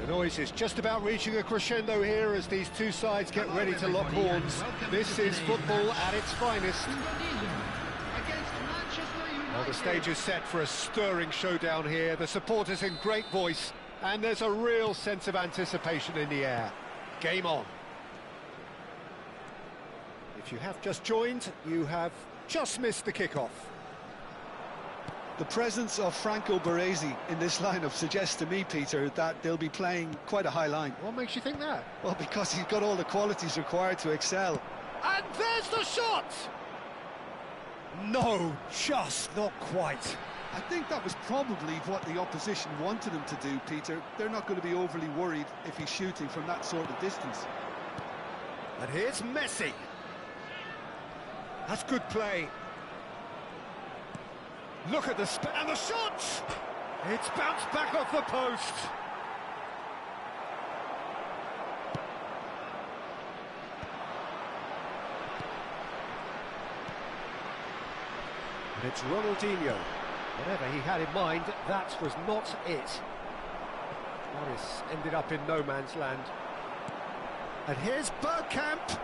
The noise is just about reaching a crescendo here as these two sides get ready to lock horns. This is football at its finest. Well, the stage is set for a stirring showdown here. The supporters in great voice, and there's a real sense of anticipation in the air. Game on. If you have just joined, you have just missed the kickoff. The presence of Franco Baresi in this lineup suggests to me, Peter, that they'll be playing quite a high line. What makes you think that? Well, because he's got all the qualities required to excel. And there's the shot! No, just not quite. I think that was probably what the opposition wanted him to do, Peter. They're not going to be overly worried if he's shooting from that sort of distance. And here's Messi. That's good play. Look at the and the shot! It's bounced back off the post. And it's Ronaldinho. Whatever he had in mind, that was not it. Morris ended up in no man's land. And here's Bergkamp.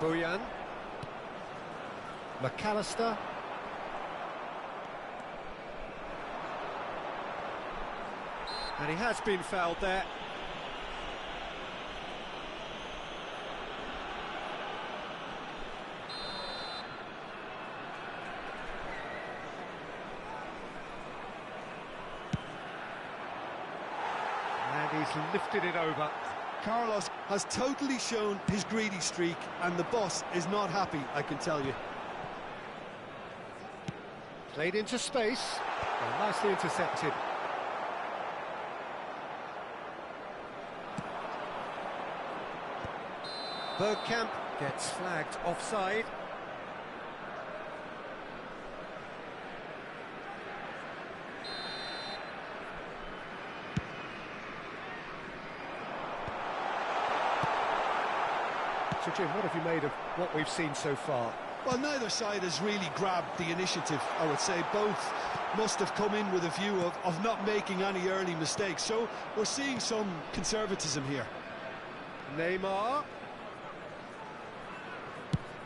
Bojan. McAllister. And he has been fouled there. And he's lifted it over. Carlos has totally shown his greedy streak, and the boss is not happy, I can tell you. Played into space, and nicely intercepted. Bergkamp gets flagged offside. So Jim, what have you made of what we've seen so far? Well, neither side has really grabbed the initiative, I would say. Both must have come in with a view of not making any early mistakes. So we're seeing some conservatism here. Neymar.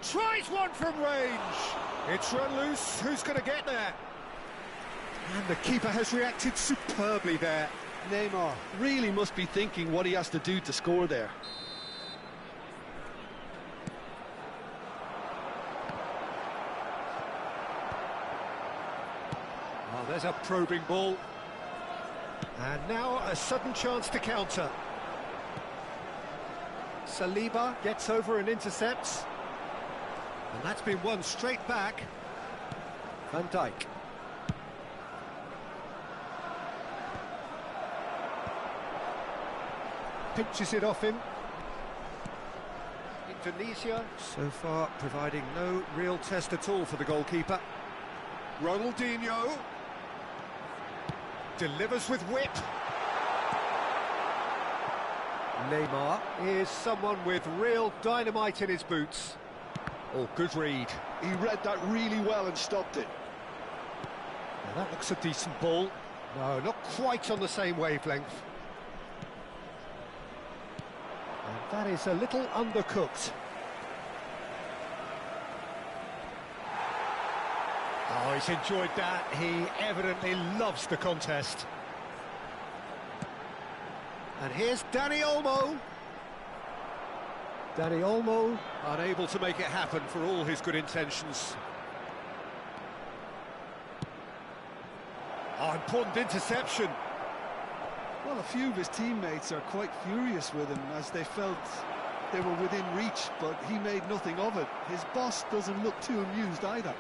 Tries one from range. It's run loose. Who's going to get there? And the keeper has reacted superbly there. Neymar really must be thinking what he has to do to score there. Oh, there's a probing ball. And now a sudden chance to counter. Saliba gets over and intercepts. And that's been won straight back. Van Dijk. Pinches it off him. Indonesia so far providing no real test at all for the goalkeeper. Ronaldinho delivers with whip. Neymar is someone with real dynamite in his boots. Oh, good read. He read that really well and stopped it. Now that looks a decent ball. No, not quite on the same wavelength. And that is a little undercooked. Oh, he's enjoyed that. He evidently loves the contest. And here's Dani Olmo. Dani Olmo unable to make it happen for all his good intentions. Oh, important interception. Well, a few of his teammates are quite furious with him as they felt they were within reach, but he made nothing of it. His boss doesn't look too amused either.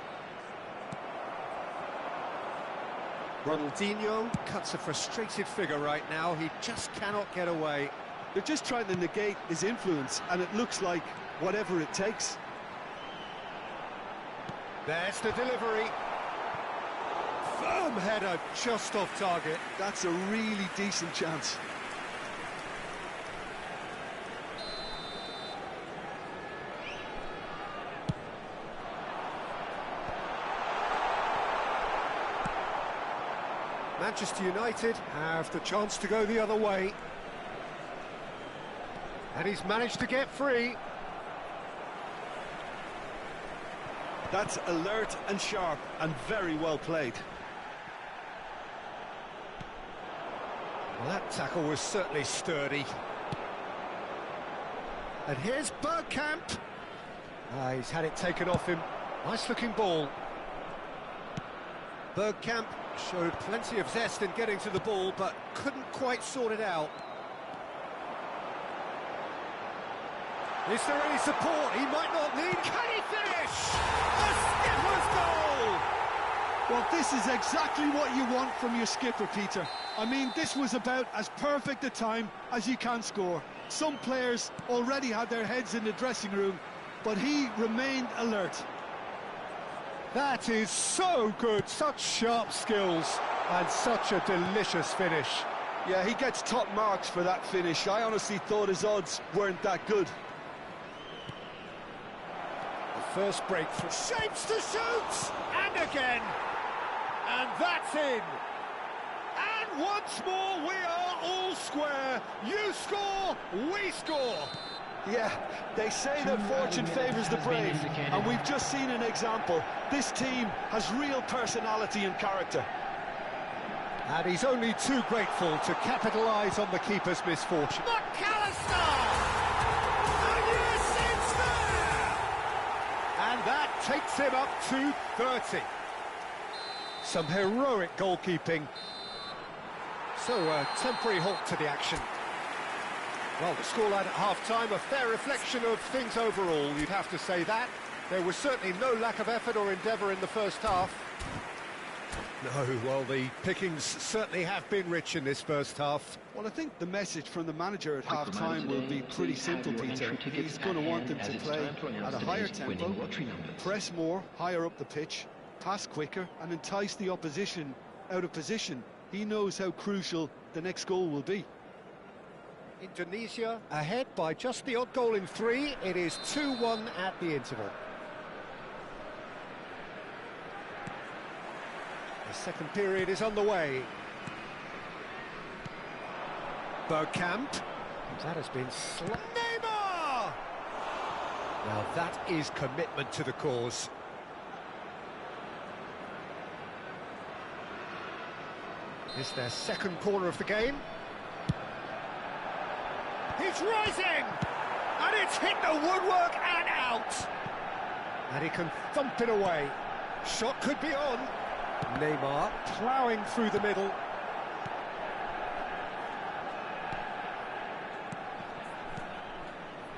Ronaldinho cuts a frustrated figure right now. He just cannot get away. They're just trying to negate his influence, and it looks like whatever it takes. There's the delivery. Firm header, just off target. That's a really decent chance. Manchester United have the chance to go the other way. And he's managed to get free. That's alert and sharp and very well played. Well, that tackle was certainly sturdy. And here's Bergkamp. He's had it taken off him. Nice looking ball. Bergkamp showed plenty of zest in getting to the ball, but couldn't quite sort it out. Is there any support? He might not need. Can he finish? A skipper's goal! Well, this is exactly what you want from your skipper, Peter. I mean, this was about as perfect a time as you can score. Some players already had their heads in the dressing room, but he remained alert. That is so good, such sharp skills, and such a delicious finish. Yeah, he gets top marks for that finish. I honestly thought his odds weren't that good. The first break for shapes to shoot, and again, and that's in. And once more, we are all square. You score, we score. Yeah, they say that fortune favours the brave, and we've just seen an example. This team has real personality and character. And he's only too grateful to capitalise on the keeper's misfortune. McAllister! And yes, it's there! And that takes him up to 30. Some heroic goalkeeping. So a temporary halt to the action. Well, the scoreline at half-time, a fair reflection of things overall, you'd have to say that. There was certainly no lack of effort or endeavour in the first half. No, well, the pickings certainly have been rich in this first half. Well, I think the message from the manager at half-time will be pretty simple, Peter. He's going to want them to play at a higher tempo, press more, higher up the pitch, pass quicker, and entice the opposition out of position. He knows how crucial the next goal will be. Indonesia ahead by just the odd goal in 3. It is 2-1 at the interval. The second period is on the way. Bergkamp. That has been Neymar! Now that is commitment to the cause. It's their second corner of the game. He's rising! And it's hit the woodwork and out! And he can thump it away. Shot could be on. Neymar ploughing through the middle.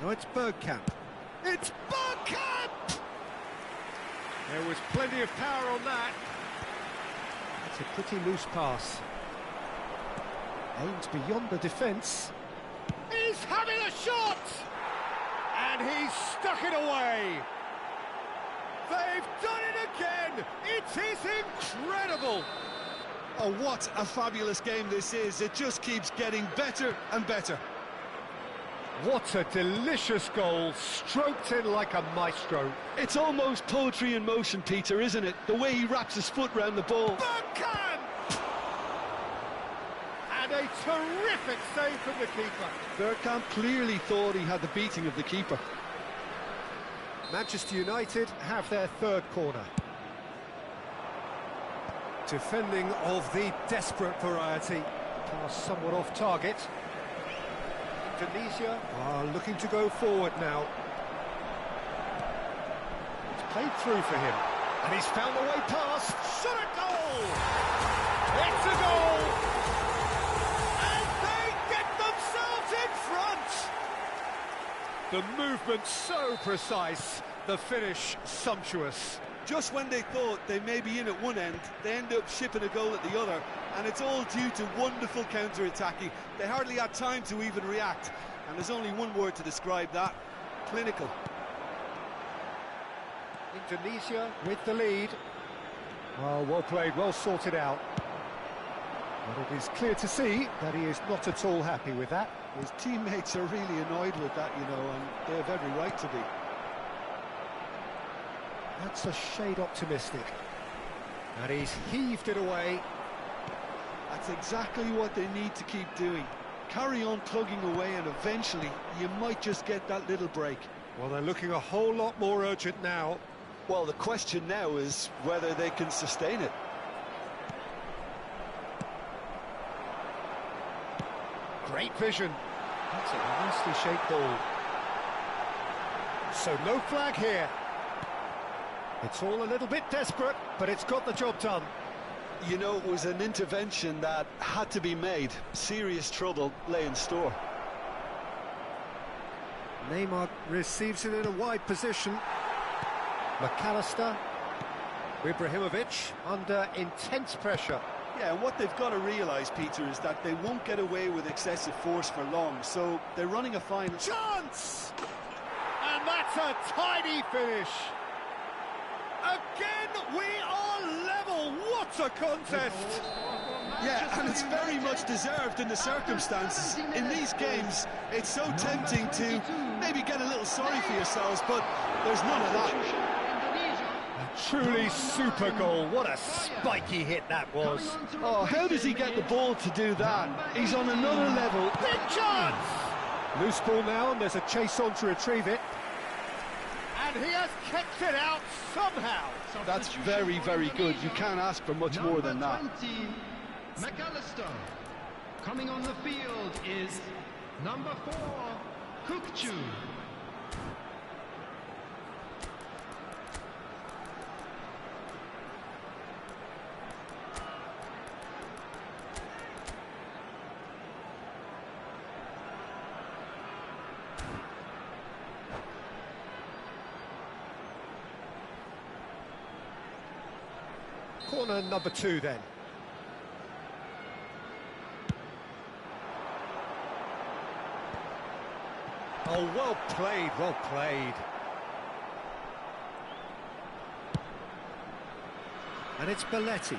Now it's Bergkamp. It's Bergkamp! There was plenty of power on that. It's a pretty loose pass. Aims beyond the defence. He's having a shot! And he's stuck it away! They've done it again! It is incredible! Oh, what a fabulous game this is. It just keeps getting better and better. What a delicious goal, stroked in like a maestro. It's almost poetry in motion, Peter, isn't it? The way he wraps his foot round the ball. Bergkamp! And a terrific save from the keeper. Bergkamp clearly thought he had the beating of the keeper. Manchester United have their third corner. Defending of the desperate variety. Pass somewhat off target. Indonesia are looking to go forward now. It's played through for him. And he's found the way past. Shot a goal! It's a goal! And they get themselves in front! The movement so precise, the finish sumptuous. Just when they thought they may be in at one end, they end up shipping a goal at the other, and it's all due to wonderful counter-attacking. They hardly had time to even react, and there's only one word to describe that: clinical. Indonesia with the lead. Oh, well played, well sorted out. But it is clear to see that he is not at all happy with that. His teammates are really annoyed with that, you know, and they have every right to be. That's a shade optimistic. And he's heaved it away. That's exactly what they need to keep doing. Carry on plugging away and eventually you might just get that little break. Well, they're looking a whole lot more urgent now. Well, the question now is whether they can sustain it. Great vision. That's a nicely shaped ball. So no flag here. It's all a little bit desperate, but it's got the job done. You know, it was an intervention that had to be made. Serious trouble lay in store. Neymar receives it in a wide position. McAllister. Ibrahimovic under intense pressure. Yeah, and what they've got to realise, Peter, is that they won't get away with excessive force for long, so they're running a fine chance! And that's a tidy finish. Again, we are level. What a contest! Yeah, and it's very much deserved in the circumstances. In these games, it's so tempting to maybe get a little sorry for yourselves, but there's none of that. A truly super goal. What a spiky hit that was. Oh, how does he get the ball to do that? He's on another level. Big chance! Loose ball now, and there's a chase on to retrieve it. And he has kept it out somehow. That's very, very good. You can't ask for much more than that. 20, McAllister. Coming on the field is number 4, Kukcu. Corner number 2 then. Oh, well played, well played. And it's Belletti.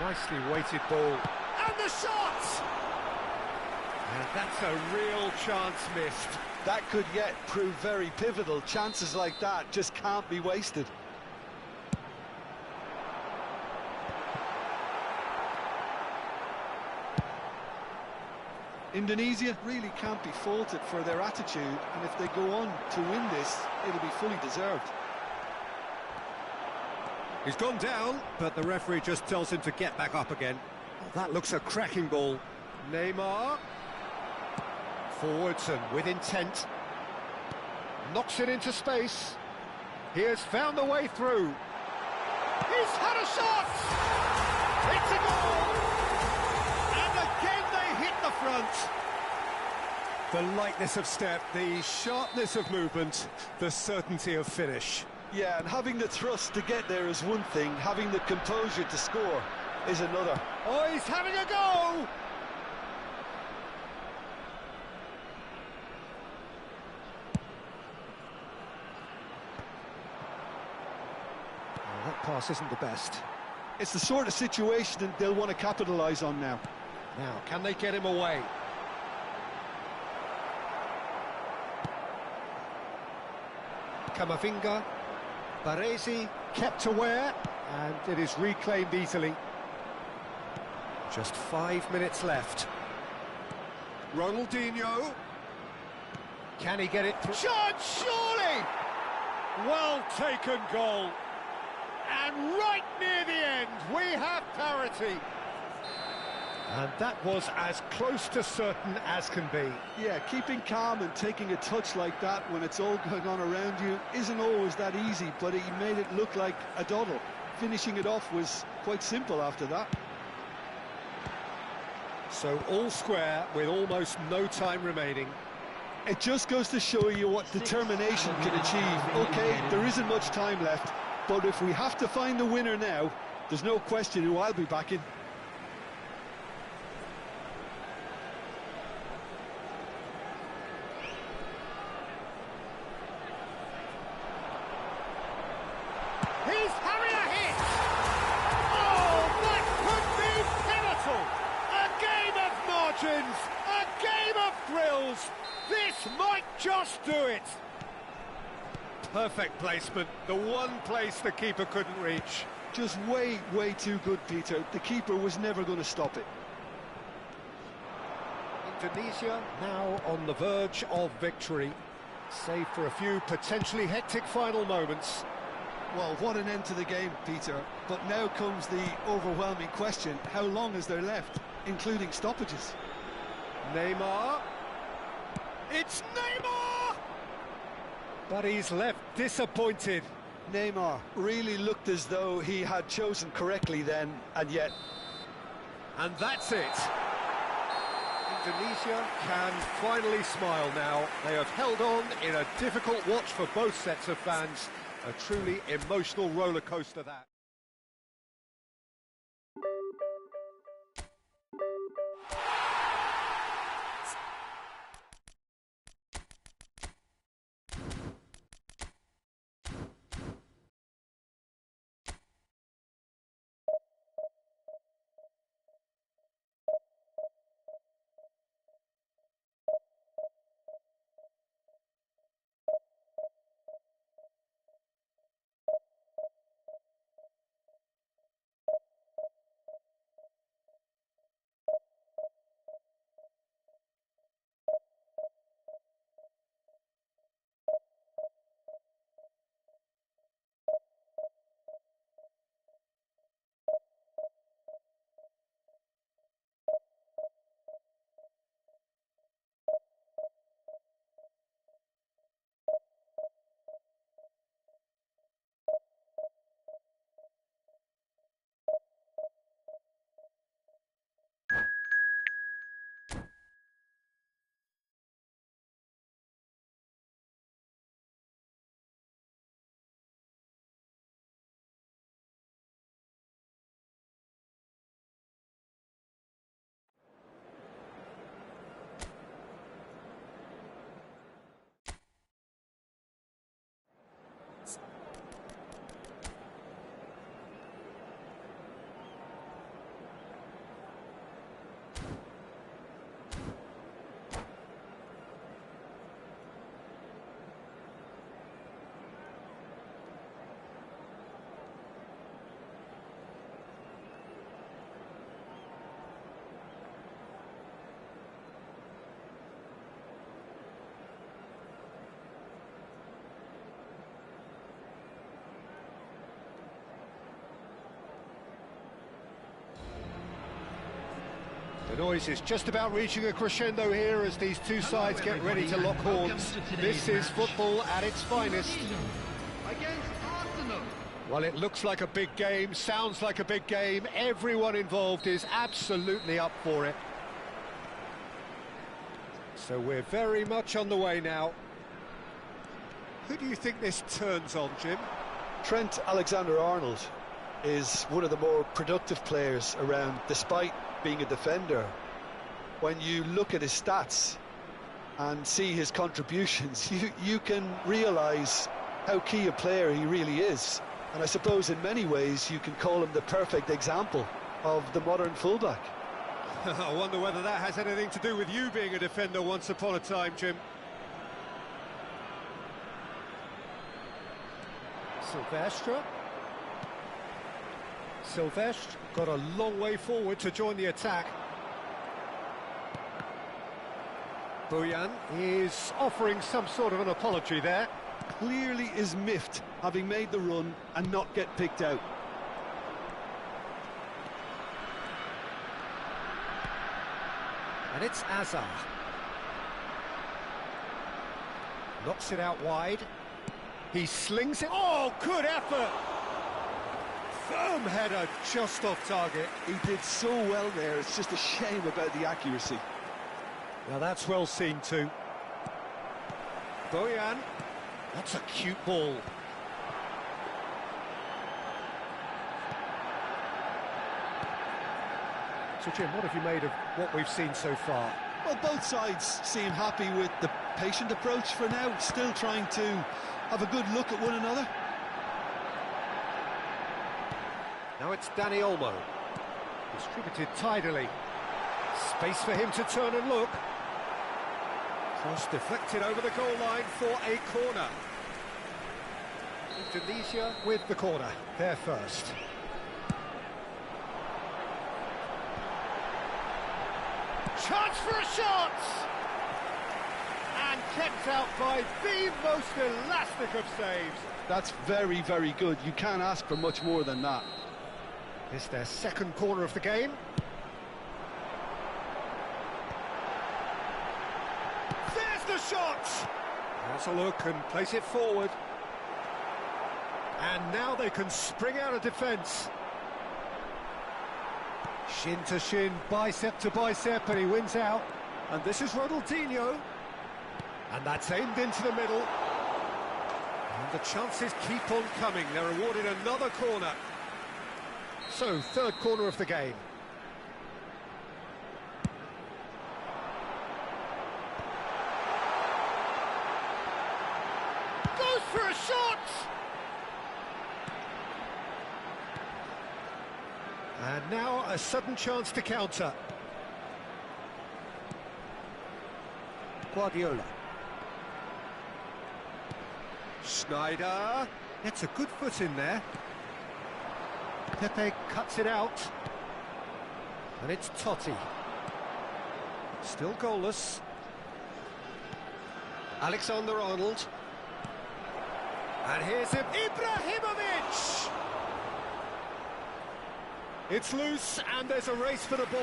Nicely weighted ball. And the shot! And that's a real chance missed. That could yet prove very pivotal. Chances like that just can't be wasted. Indonesia really can't be faulted for their attitude, and if they go on to win this, it'll be fully deserved. He's gone down, but the referee just tells him to get back up again. Oh, that looks a cracking ball. Neymar. Forwards and with intent. Knocks it into space. He has found the way through. He's had a shot! It's a goal! Front. The lightness of step, the sharpness of movement, the certainty of finish. Yeah, and having the thrust to get there is one thing, having the composure to score is another. Oh, he's having a go! Oh, that pass isn't the best. It's the sort of situation that they'll want to capitalise on now. Now, can they get him away? Camavinga, Baresi kept aware, and it is reclaimed easily. Just 5 minutes left. Ronaldinho. Can he get it through? Shot, surely! Well taken goal. And right near the end, we have parity. And that was as close to certain as can be. Yeah, keeping calm and taking a touch like that when it's all going on around you isn't always that easy, but he made it look like a doddle. Finishing it off was quite simple after that. So all square with almost no time remaining. It just goes to show you what determination can achieve. Okay, there isn't much time left, but if we have to find the winner now, there's no question who I'll be backing. He's having a hit! Oh, that could be pivotal! A game of margins, a game of thrills. This might just do it. Perfect placement, the one place the keeper couldn't reach. Just way, way too good, Peter. The keeper was never going to stop it. Indonesia now on the verge of victory, save for a few potentially hectic final moments. Well, what an end to the game, Peter. But now comes the overwhelming question: how long is there left, including stoppages? Neymar. It's Neymar! But he's left disappointed. Neymar really looked as though he had chosen correctly then, and yet... And that's it. Indonesia can finally smile now. They have held on in a difficult watch for both sets of fans. A truly emotional roller coaster that. The noise is just about reaching a crescendo here as these two sides get ready to lock horns. This is football at its finest. Against Arsenal. Well, it looks like a big game, sounds like a big game. Everyone involved is absolutely up for it. So we're very much on the way now. Who do you think this turns on, Jim? Trent Alexander-Arnold is one of the more productive players around, despite being a defender. When you look at his stats and see his contributions, you can realise how key a player he really is. And I suppose in many ways you can call him the perfect example of the modern fullback. I wonder whether that has anything to do with you being a defender once upon a time, Jim. Silvestre got a long way forward to join the attack. Bojan is offering some sort of an apology there. Clearly is miffed, having made the run and not get picked out. And it's Azar. Knocks it out wide. He slings it. Oh, good effort! Firm header, just off target. He did so well there, it's just a shame about the accuracy. Now that's well seen too. Bojan. That's a cute ball. So Jim, what have you made of what we've seen so far? Well, both sides seem happy with the patient approach for now, still trying to have a good look at one another. Now it's Dani Olmo. Distributed tidily. Space for him to turn and look. Cross deflected over the goal line for a corner. Indonesia with the corner, there first. Chance for a shot! And kept out by the most elastic of saves. That's very, very good. You can't ask for much more than that. It's their second corner of the game. There's the shot! Has a look and place it forward. And now they can spring out of defence. Shin to shin, bicep to bicep, and he wins out. And this is Ronaldinho. And that's aimed into the middle. And the chances keep on coming. They're awarded another corner. So, third corner of the game. Goes for a shot! And now a sudden chance to counter. Guardiola. Schneider. Gets a good foot in there. Pepe cuts it out. And it's Totti. Still goalless. Alexander-Arnold. And here's him, Ibrahimovic! It's loose, and there's a race for the ball.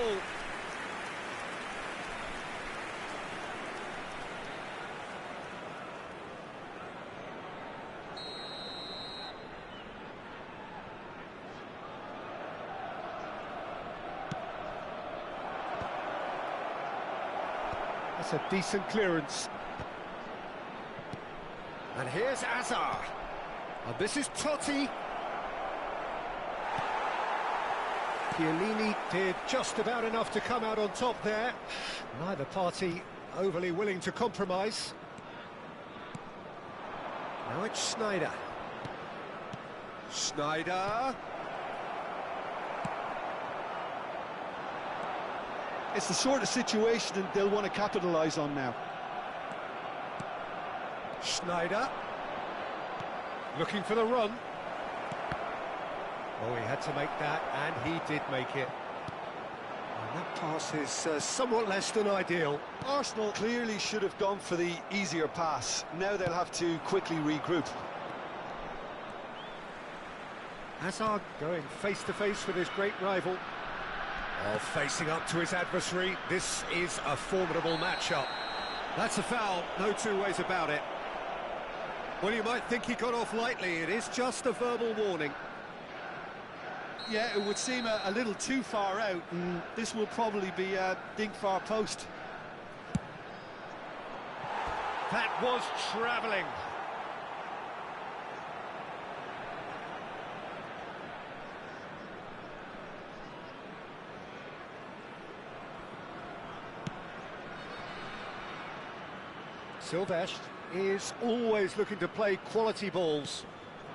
That's a decent clearance. And here's Azar. And this is Totti. Chiellini did just about enough to come out on top there. Neither party overly willing to compromise. Now it's Schneider. Schneider. It's the sort of situation that they'll want to capitalise on now. Schneider. Looking for the run. Oh, he had to make that, and he did make it. And that pass is somewhat less than ideal. Arsenal clearly should have gone for the easier pass. Now they'll have to quickly regroup. Hazard going face-to-face with his great rival. Oh, facing up to his adversary. This is a formidable matchup. That's a foul, no two ways about it. Well, you might think he got off lightly. It is just a verbal warning. Yeah, it would seem a little too far out, and this will probably be a dink far post. That was travelling. Silvestre is always looking to play quality balls.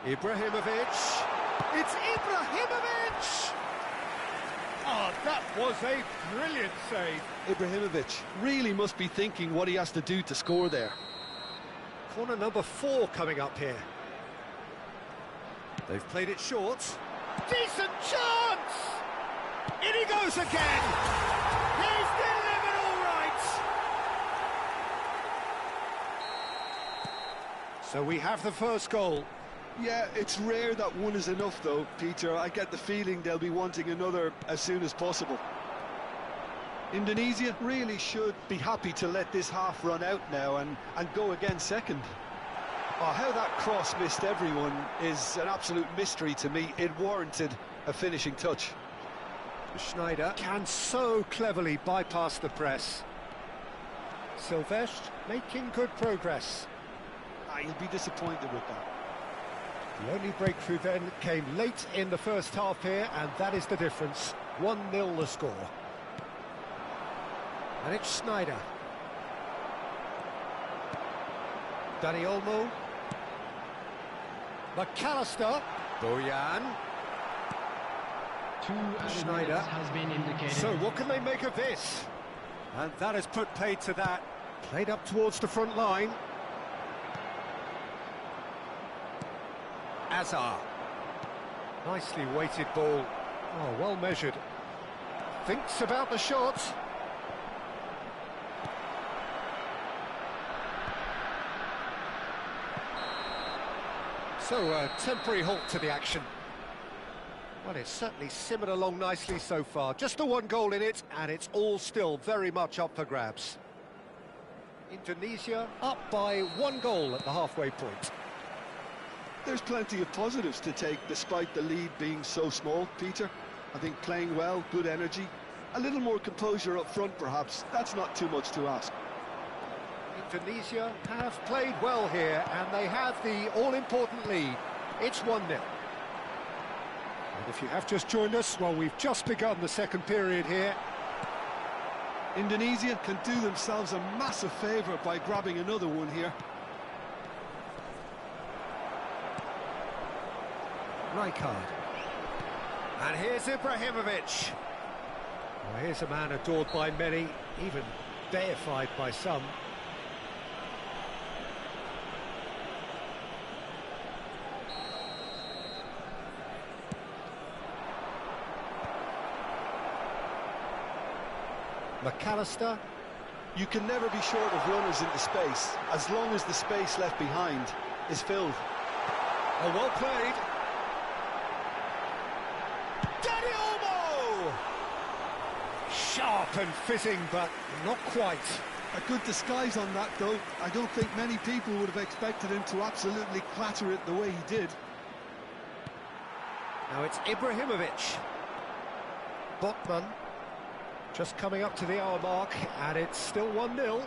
Ibrahimovic. It's Ibrahimovic! Oh, that was a brilliant save. Ibrahimovic really must be thinking what he has to do to score there. Corner number 4 coming up here. They've played it short. Decent chance! In he goes again! He's delivered all right! So we have the first goal. Yeah, it's rare that one is enough though, Peter. I get the feeling they'll be wanting another as soon as possible. Indonesia really should be happy to let this half run out now and go again second. Oh, how that cross missed everyone is an absolute mystery to me. It warranted a finishing touch. Schneider can so cleverly bypass the press. Silvestre making good progress. He'll be disappointed with that. The only breakthrough then came late in the first half here, and that is the difference. 1-0 the score. And it's Schneider. Dani Olmo. McAllister. Boyan. Schneider has been indicated. So what can they make of this? And that has put paid to that. Played up towards the front line. Azar. Nicely weighted ball. Oh, well measured. Thinks about the shot. So, a temporary halt to the action. Well, it's certainly simmered along nicely so far. Just the one goal in it, and it's all still very much up for grabs. Indonesia up by 1 goal at the halfway point. There's plenty of positives to take despite the lead being so small, Peter. I think playing well, good energy, a little more composure up front perhaps. That's not too much to ask. Indonesia have played well here, and they have the all-important lead. It's 1-0. And if you have just joined us, well, we've just begun the second period here. Indonesia can do themselves a massive favour by grabbing another one here. Rijkaard. And here's Ibrahimovic. Well, here's a man adored by many, even deified by some. McAllister. You can never be short of runners into space, as long as the space left behind is filled. Oh, well played. Danny Olmo! Sharp and fizzing, but not quite. A good disguise on that, though. I don't think many people would have expected him to absolutely clatter it the way he did. Now it's Ibrahimovic. Botman. Just coming up to the hour mark, and it's still 1-0.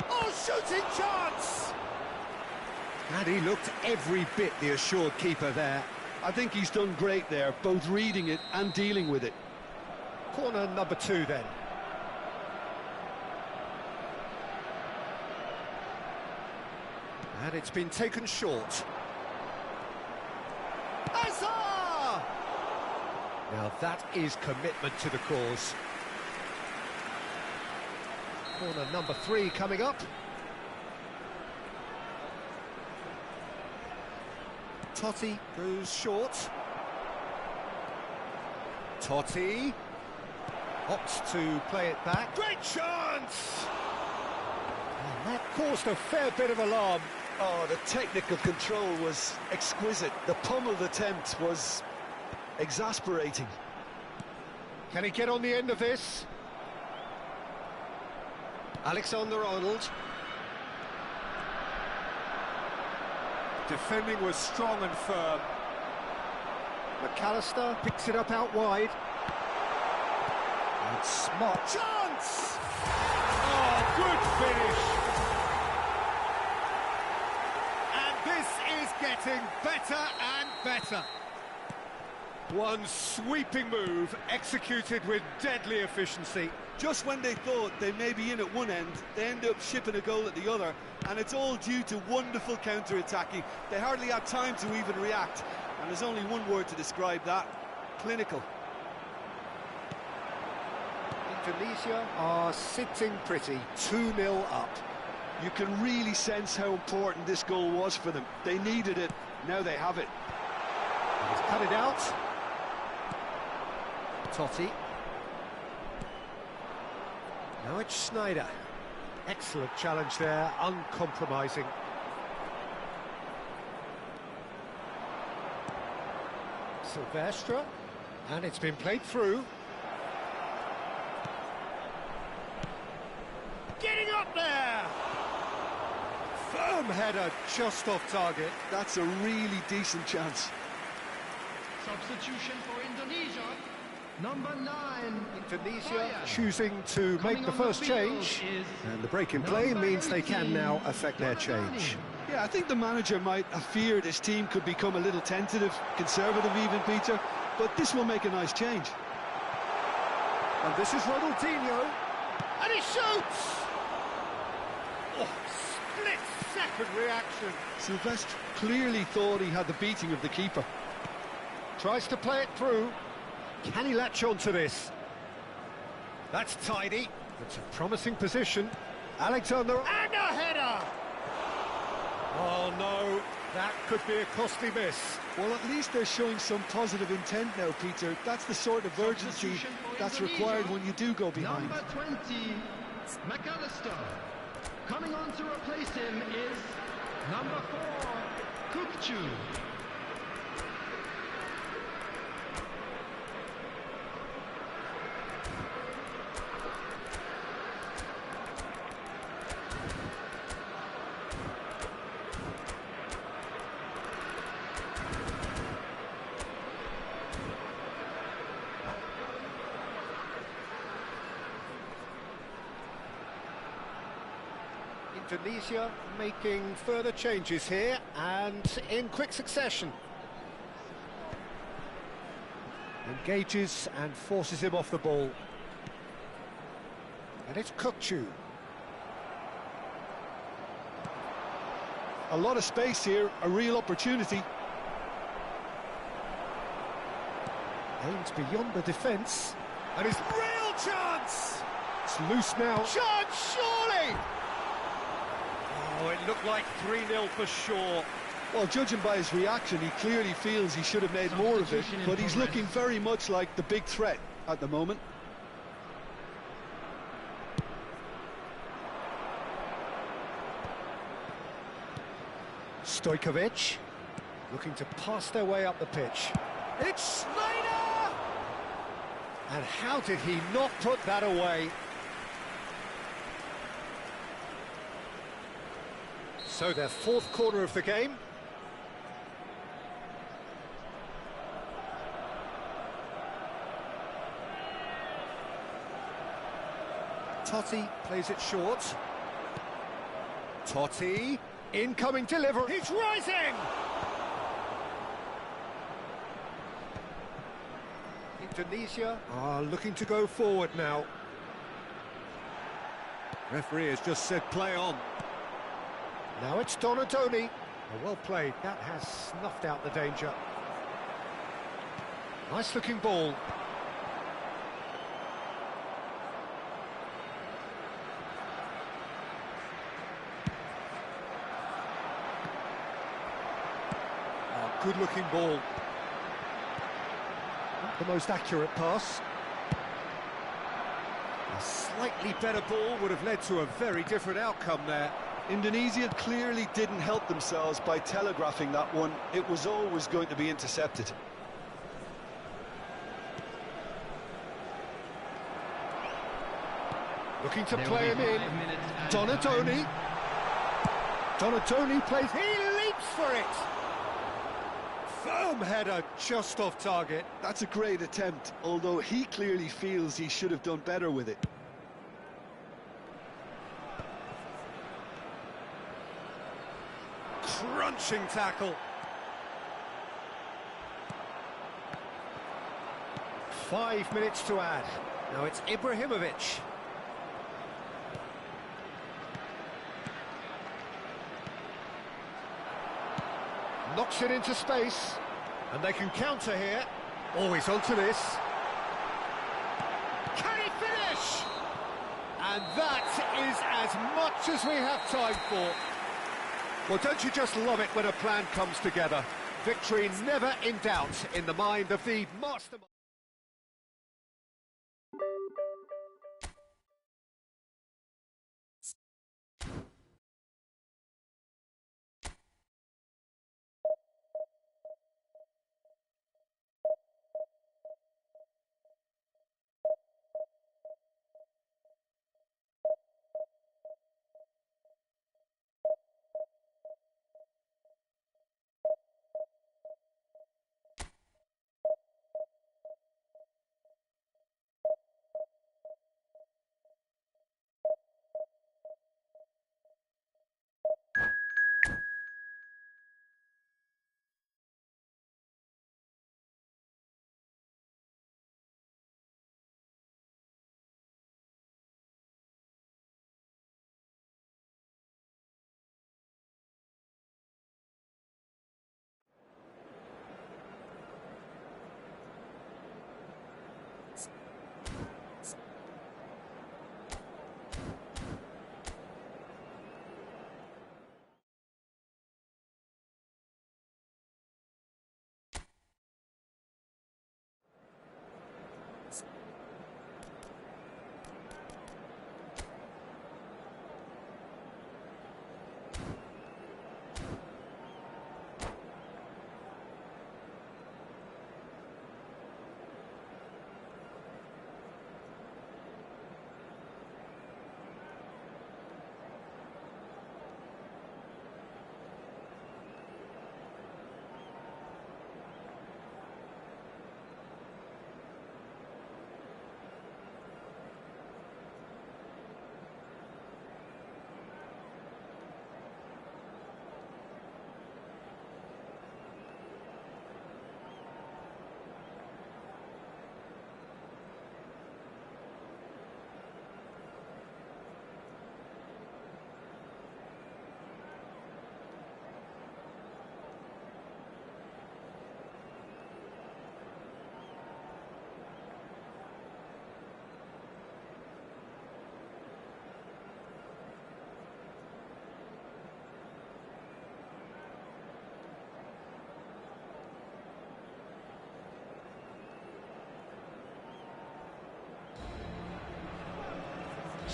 Oh, shooting chance! And he looked every bit the assured keeper there. I think he's done great there, both reading it and dealing with it. Corner number 2 then. And it's been taken short. Hazard! Now that is commitment to the cause. Corner number 3 coming up. Totti goes short. Totti opts to play it back. Great chance! And that caused a fair bit of alarm. Oh, the technical control was exquisite. The pummeled attempt was exasperating. Can he get on the end of this? Alexander-Arnold. Defending was strong and firm. McAllister picks it up out wide. And smart chance! Oh, good finish! And this is getting better and better. One sweeping move, executed with deadly efficiency. Just when they thought they may be in at one end, they end up shipping a goal at the other, and it's all due to wonderful counter-attacking. They hardly had time to even react, and there's only one word to describe that: clinical. Indonesia are sitting pretty, 2-0 up. You can really sense how important this goal was for them. They needed it, now they have it. He's cut it out. Totti. Now it's Schneider. Excellent challenge there, uncompromising. Silvestre. And it's been played through. Getting up there! Firm header just off target. That's a really decent chance. Substitution for Indonesia. Number 9. Indonesia choosing to make the first change, and the break in play means they can now affect their change. Yeah, I think the manager might have feared his team could become a little tentative, conservative even, Peter, but this will make a nice change. And this is Ronaldinho, and he shoots! Oh, split-second reaction. Silvestre clearly thought he had the beating of the keeper. Tries to play it through. Can he latch on to this? That's tidy. It's a promising position. Alexander, and a header! Oh no, that could be a costly miss. Well, at least they're showing some positive intent now, Peter. That's the sort of urgency that's required when you do go behind. Number 20, McAllister. Coming on to replace him is number 4, Kukchu. Indonesia making further changes here and in quick succession. Engages and forces him off the ball. And it's Kukcu. A lot of space here, a real opportunity. Aims beyond the defence. And his real chance! It's loose now. Chance, surely! Oh, it looked like 3-0 for sure. Well, judging by his reaction, he clearly feels he should have made more of it, but he's looking very much like the big threat at the moment. Stojkovic looking to pass their way up the pitch. It's Snyder! And how did he not put that away? So their fourth corner of the game. Totti plays it short. Totti, incoming delivery. He's rising! Indonesia are looking to go forward now. Referee has just said play on. Now it's Donadoni. Oh, well played. That has snuffed out the danger. Nice looking ball. Oh, good looking ball. Not the most accurate pass. A slightly better ball would have led to a very different outcome there. Indonesia clearly didn't help themselves by telegraphing that one. It was always going to be intercepted. Looking to play him in. Donadoni. Donadoni plays. He leaps for it. Firm header just off target. That's a great attempt, although he clearly feels he should have done better with it. Crunching tackle. 5 minutes to add. Now it's Ibrahimovic. Knocks it into space. And they can counter here. Always onto this. Can he finish? And that is as much as we have time for. Well, don't you just love it when a plan comes together? Victory never in doubt in the mind of the mastermind.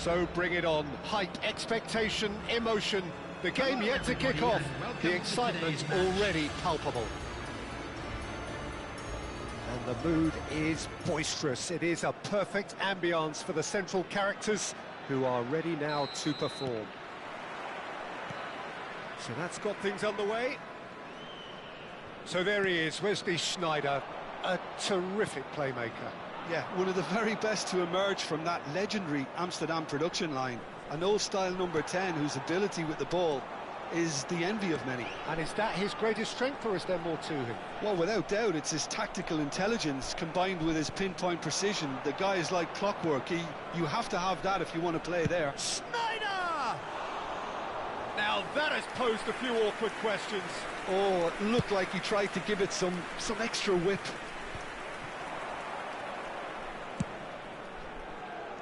So bring it on. Hype, expectation, emotion. The game yet to kick off. The excitement's already palpable. And the mood is boisterous. It is a perfect ambience for the central characters who are ready now to perform. So that's got things underway. So there he is, Wesley Sneijder, a terrific playmaker. Yeah, one of the very best to emerge from that legendary Amsterdam production line. An old-style number 10 whose ability with the ball is the envy of many. And is that his greatest strength, or is there more to him? Well, without doubt, it's his tactical intelligence combined with his pinpoint precision. The guy is like clockwork. You have to have that if you want to play there. Sneijder! Now that has posed a few awkward questions. Oh, it looked like he tried to give it some extra whip.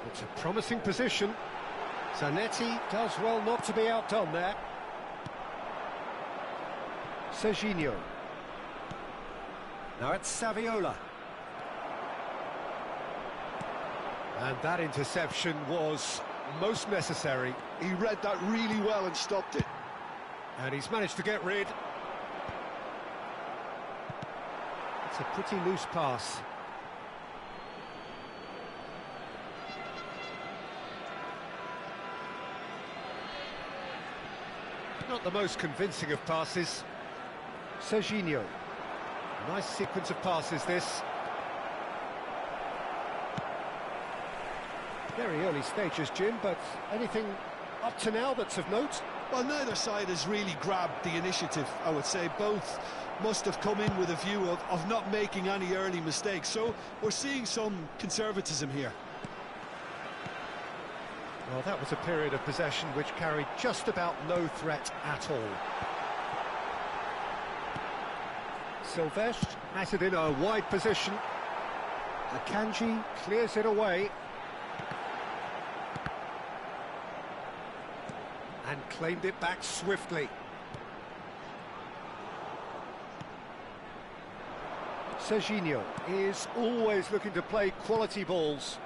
It's a promising position. Zanetti does well not to be outdone there. Serginho. Now it's Saviola. And that interception was most necessary. He read that really well and stopped it. And he's managed to get rid. It's a pretty loose pass. Not the most convincing of passes. Serginho. Nice sequence of passes, this. Very early stages, Jim, but anything up to now that's of note? Well, neither side has really grabbed the initiative, I would say. Both must have come in with a view of not making any early mistakes. So we're seeing some conservatism here. Well, that was a period of possession which carried just about no threat at all. Silvestre has it in a wide position. Akanji clears it away. And claimed it back swiftly. Serginho is always looking to play quality balls.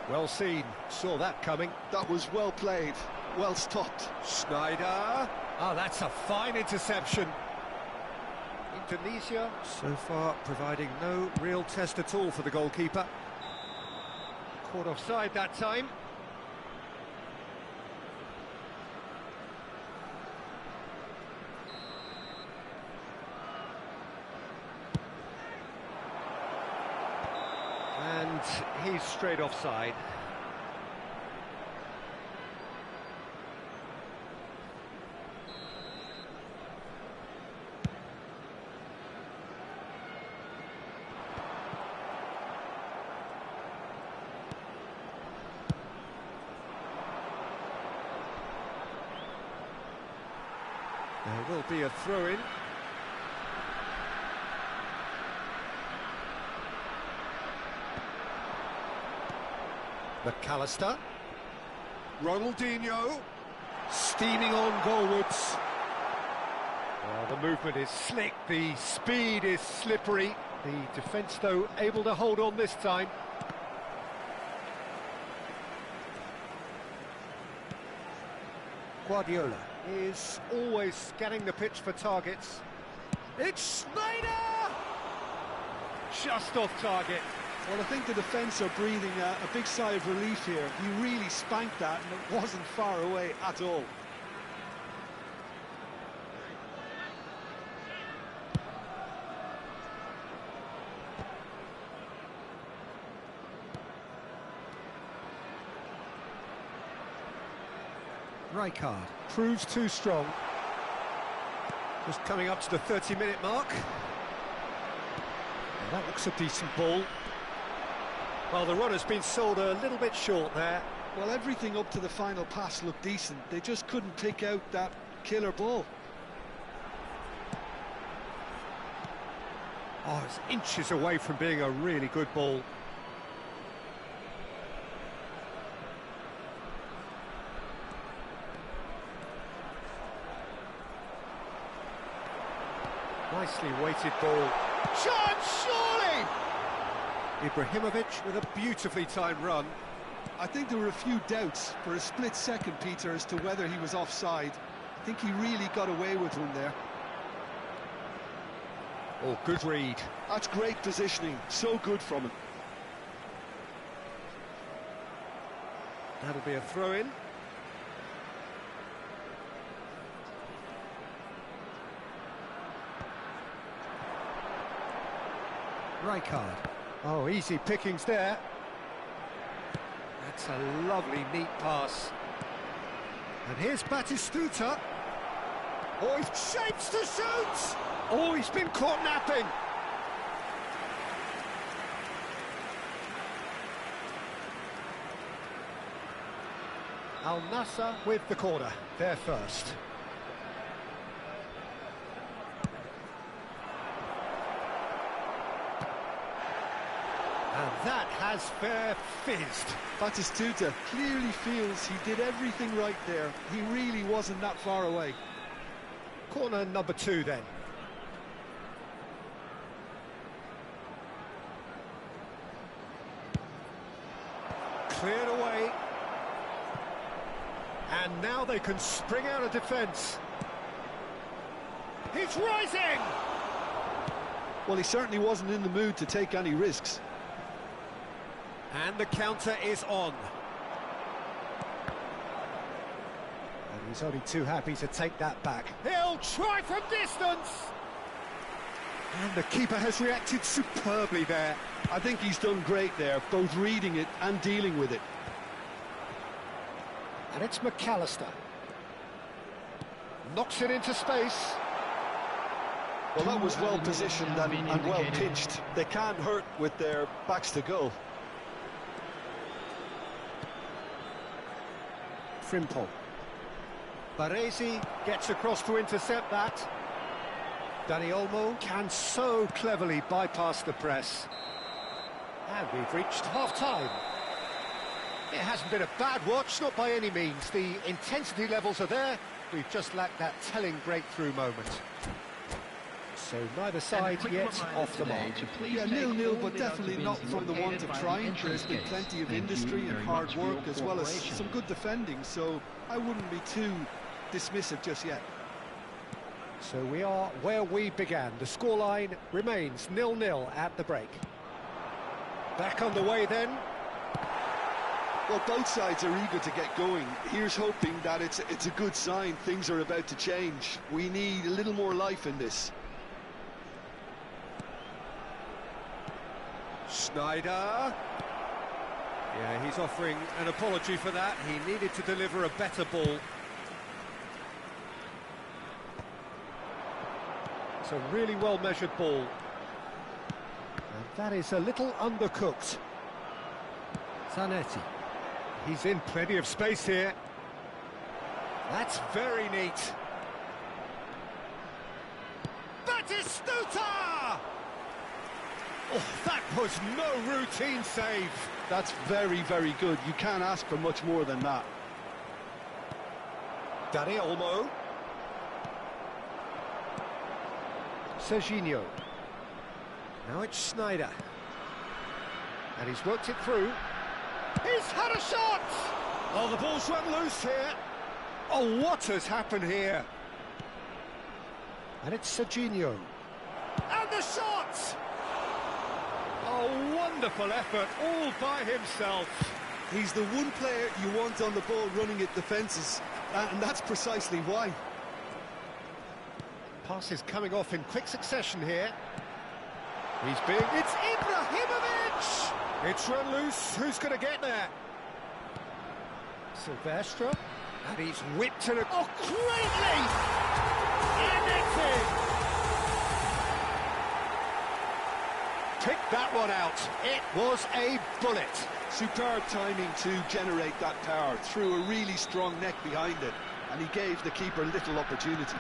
Well seen, saw that coming. That was well played, well stopped. Sneijder. Oh, that's a fine interception. Indonesia so far providing no real test at all for the goalkeeper. Caught offside that time. And he's straight offside. There will be a throw-in. McAllister. Ronaldinho. Steaming on goalwards. Well, the movement is slick, the speed is slippery. The defence, though, able to hold on this time. Guardiola is always scanning the pitch for targets. It's Sneijder! Just off target. Well, I think the defence are breathing a big sigh of relief here. He really spanked that, and it wasn't far away at all. Rijkaard proves too strong. Just coming up to the 30-minute mark. Well, that looks a decent ball. Well, the runner's been sold a little bit short there. Well, everything up to the final pass looked decent. They just couldn't pick out that killer ball. Oh, it's inches away from being a really good ball. Nicely weighted ball. Chance, surely! Ibrahimovic with a beautifully timed run. I think there were a few doubts for a split second, Peter, as to whether he was offside. I think he really got away with one there. Oh, good read. That's great positioning, so good from him. That'll be a throw-in. Rijkaard. Oh, easy pickings there. That's a lovely, neat pass. And here's Batistuta. Oh, he shapes to shoot! Oh, he's been caught napping. Al Nassr with the corner, there first. And that has fair fizzed. Batistuta clearly feels he did everything right there. He really wasn't that far away. Corner number 2 then. Cleared away. And now they can spring out of defence. He's rising! Well, he certainly wasn't in the mood to take any risks. And the counter is on. And he's only too happy to take that back. He'll try from distance! And the keeper has reacted superbly there. I think he's done great there, both reading it and dealing with it. And it's McAllister. Knocks it into space. Well, that was well positioned and well pitched. They can't hurt with their backs to goal. Frimpong. Baresi gets across to intercept that. Dani Olmo can so cleverly bypass the press. And we've reached half-time. It hasn't been a bad watch, not by any means. The intensity levels are there. We've just lacked that telling breakthrough moment. So neither side yet off the mark. Yeah, 0-0, but definitely not from the want of trying. There's been plenty of industry and hard work, as well as some good defending, so I wouldn't be too dismissive just yet. So we are where we began. The scoreline remains 0-0 at the break. Back underway then. Well, both sides are eager to get going. Here's hoping that it's a good sign. Things are about to change. We need a little more life in this. Schneider. Yeah, he's offering an apology for that. He needed to deliver a better ball. It's a really well-measured ball. And that is a little undercooked. Zanetti. He's in plenty of space here. That's very neat. Batistuta! Oh, that was no routine save. That's very, very good. You can't ask for much more than that. Dani Olmo. Serginho. Now it's Schneider. And he's worked it through. He's had a shot! Oh, the ball's run loose here. Oh, what has happened here? And it's Serginho. And the shot! Oh, wonderful effort, all by himself. He's the one player you want on the ball running at defences, and that's precisely why. Passes coming off in quick succession here. He's big. It's Ibrahimovic! It's run loose. Who's going to get there? Silvestre. And he's whipped to the... Oh, greatly! And it's in! Pick that one out. It was a bullet. Superb timing to generate that power. Threw a really strong neck behind it, and he gave the keeper little opportunity.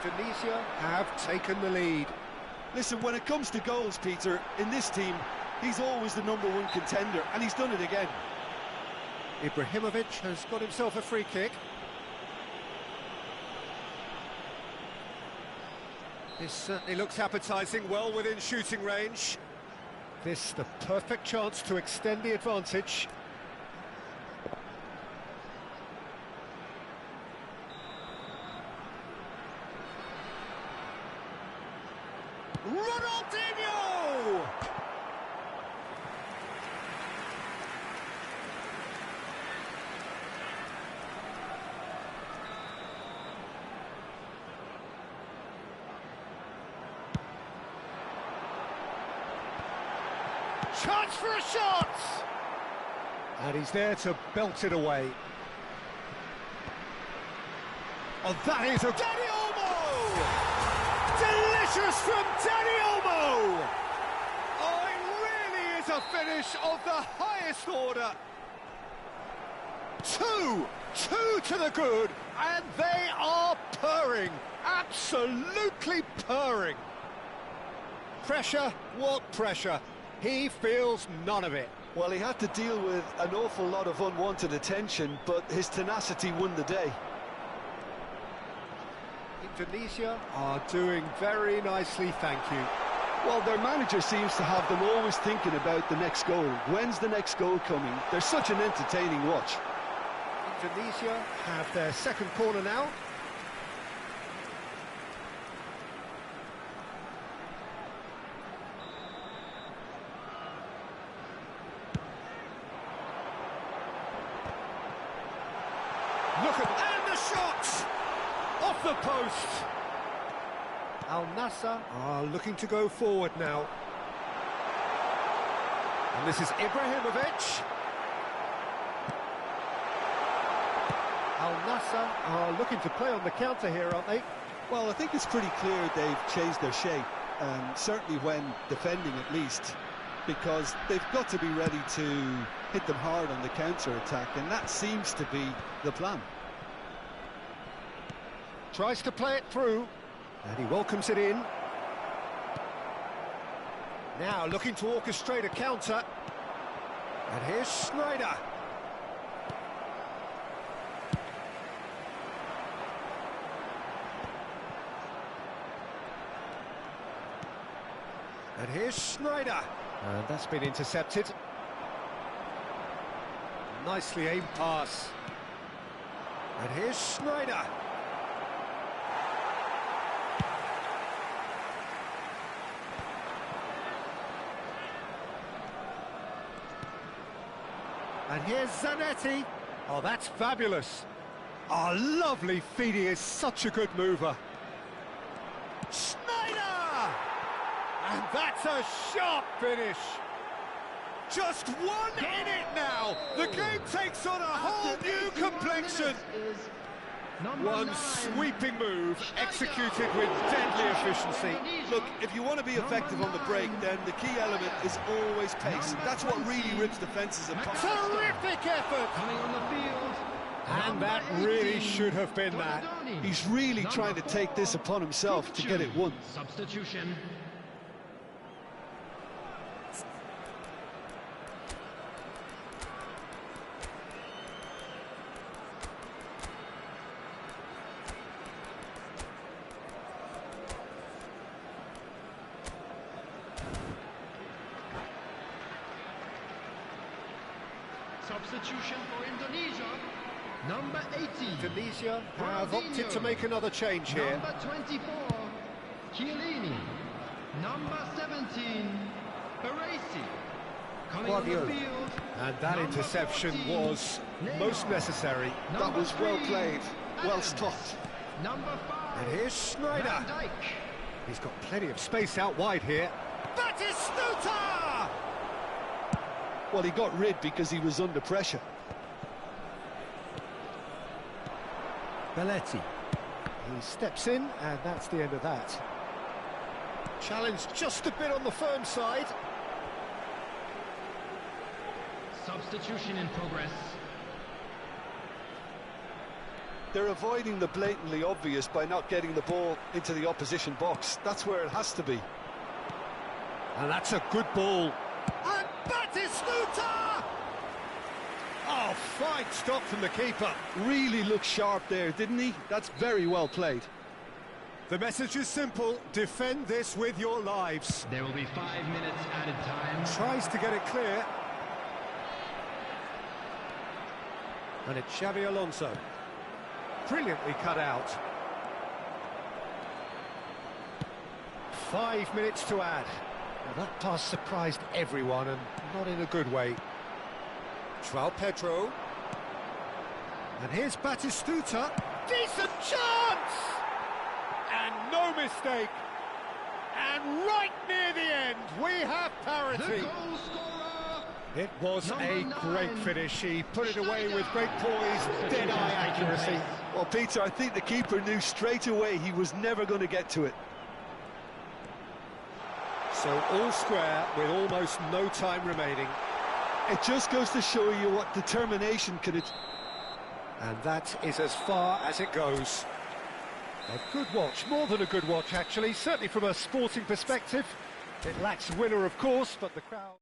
Indonesia have taken the lead. Listen, when it comes to goals, Peter, in this team, he's always the #1 contender, and he's done it again. Ibrahimovic has got himself a free kick. This certainly looks appetising, well within shooting range. This the perfect chance to extend the advantage. Ronaldinho! Chance for a shot! And he's there to belt it away. Oh, that is a... Dani Olmo! Delicious from Dani Olmo! Oh, it really is a finish of the highest order. Two to the good, and they are purring. Absolutely purring. Pressure, what pressure? He feels none of it. Well, he had to deal with an awful lot of unwanted attention, but his tenacity won the day. Indonesia are doing very nicely, thank you. Well, their manager seems to have them always thinking about the next goal. When's the next goal coming? They're such an entertaining watch. Indonesia have their second corner now. Look at... and the shot! Off the post! Al Nassr are looking to go forward now. And this is Ibrahimovic. Al Nassr are looking to play on the counter here, aren't they? Well, I think it's pretty clear they've changed their shape, certainly when defending at least, because they've got to be ready to hit them hard on the counter-attack, and that seems to be the plan. Tries to play it through, and he welcomes it in. Now looking to orchestrate a counter. And here's Schneider. And here's Schneider. And that's been intercepted. Nicely aimed pass. And here's Schneider. And here's Zanetti. Oh, that's fabulous. Oh, lovely feed. He is such a good mover. Schneider! And that's a sharp finish. Just one in it now. The game takes on a whole new complexion. One sweeping move executed with deadly efficiency. Look, if you want to be effective on the break, then the key element is always pace. That's what really rips defences apart. Terrific effort! Coming on the field. And that really should have been that. He's really trying to take this upon himself to get it won. Substitution. Substitution for Indonesia. Number 18. Indonesia have opted to make another change here. Number 24. Chiellini. Number 17. Baresi. Coming on the field. And that interception was most necessary. That was well played, well stopped. Number 5. And here's Schneider. Van Dijk. He's got plenty of space out wide here. Batistuta! Well, he got rid because he was under pressure. Belletti. He steps in, and that's the end of that. Challenge just a bit on the firm side. Substitution in progress. They're avoiding the blatantly obvious by not getting the ball into the opposition box. That's where it has to be. And that's a good ball. And Batistuta! Oh, fine stop from the keeper. Really looked sharp there, didn't he? That's very well played. The message is simple: defend this with your lives. There will be 5 minutes added time. Tries to get it clear. And it's Xabi Alonso. Brilliantly cut out. 5 minutes to add. Well, that pass surprised everyone, and not in a good way. João Pedro. And here's Batistuta. Decent chance! And no mistake. And right near the end, we have parity. The goal scorer. It was a Number great 9. finish. He put it away with great poise, dead-eye accuracy. Well, Peter, I think the keeper knew straight away he was never going to get to it. So all square with almost no time remaining. It just goes to show you what determination can achieve. And that is as far as it goes. A good watch, more than a good watch actually, certainly from a sporting perspective. It lacks winner, of course, but the crowd...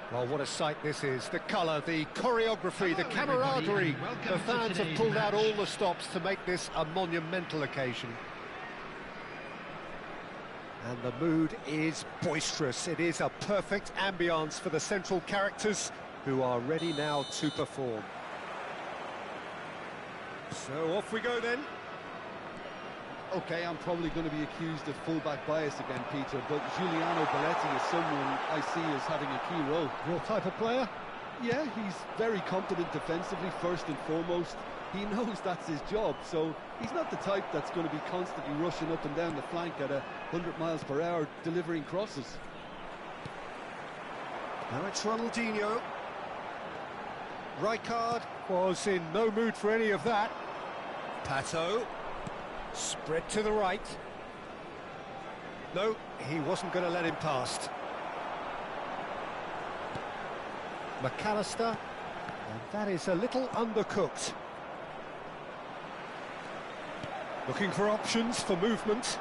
Well, what a sight this is. The colour, the choreography, the camaraderie. The fans have pulled out all the stops to make this a monumental occasion. And the mood is boisterous. It is a perfect ambience for the central characters who are ready now to perform. So off we go then. Okay, I'm probably going to be accused of fullback bias again, Peter, but Giuliano Belletti is someone I see as having a key role. Your type of player? Yeah, he's very competent defensively, first and foremost. He knows that's his job, so he's not the type that's going to be constantly rushing up and down the flank at 100 miles per hour, delivering crosses. Now it's Ronaldinho. Rijkaard was in no mood for any of that. Pato. Spread to the right. No, he wasn't going to let him past. McAllister. And that is a little undercooked. Looking for options for movement.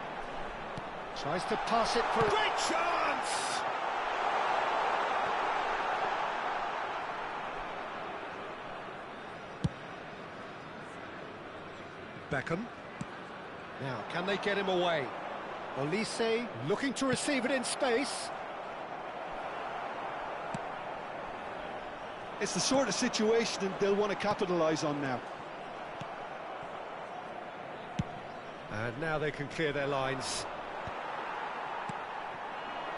Tries to pass it through. Great chance! Beckham. Now, can they get him away? Olise looking to receive it in space. It's the sort of situation they'll want to capitalise on now. And now they can clear their lines.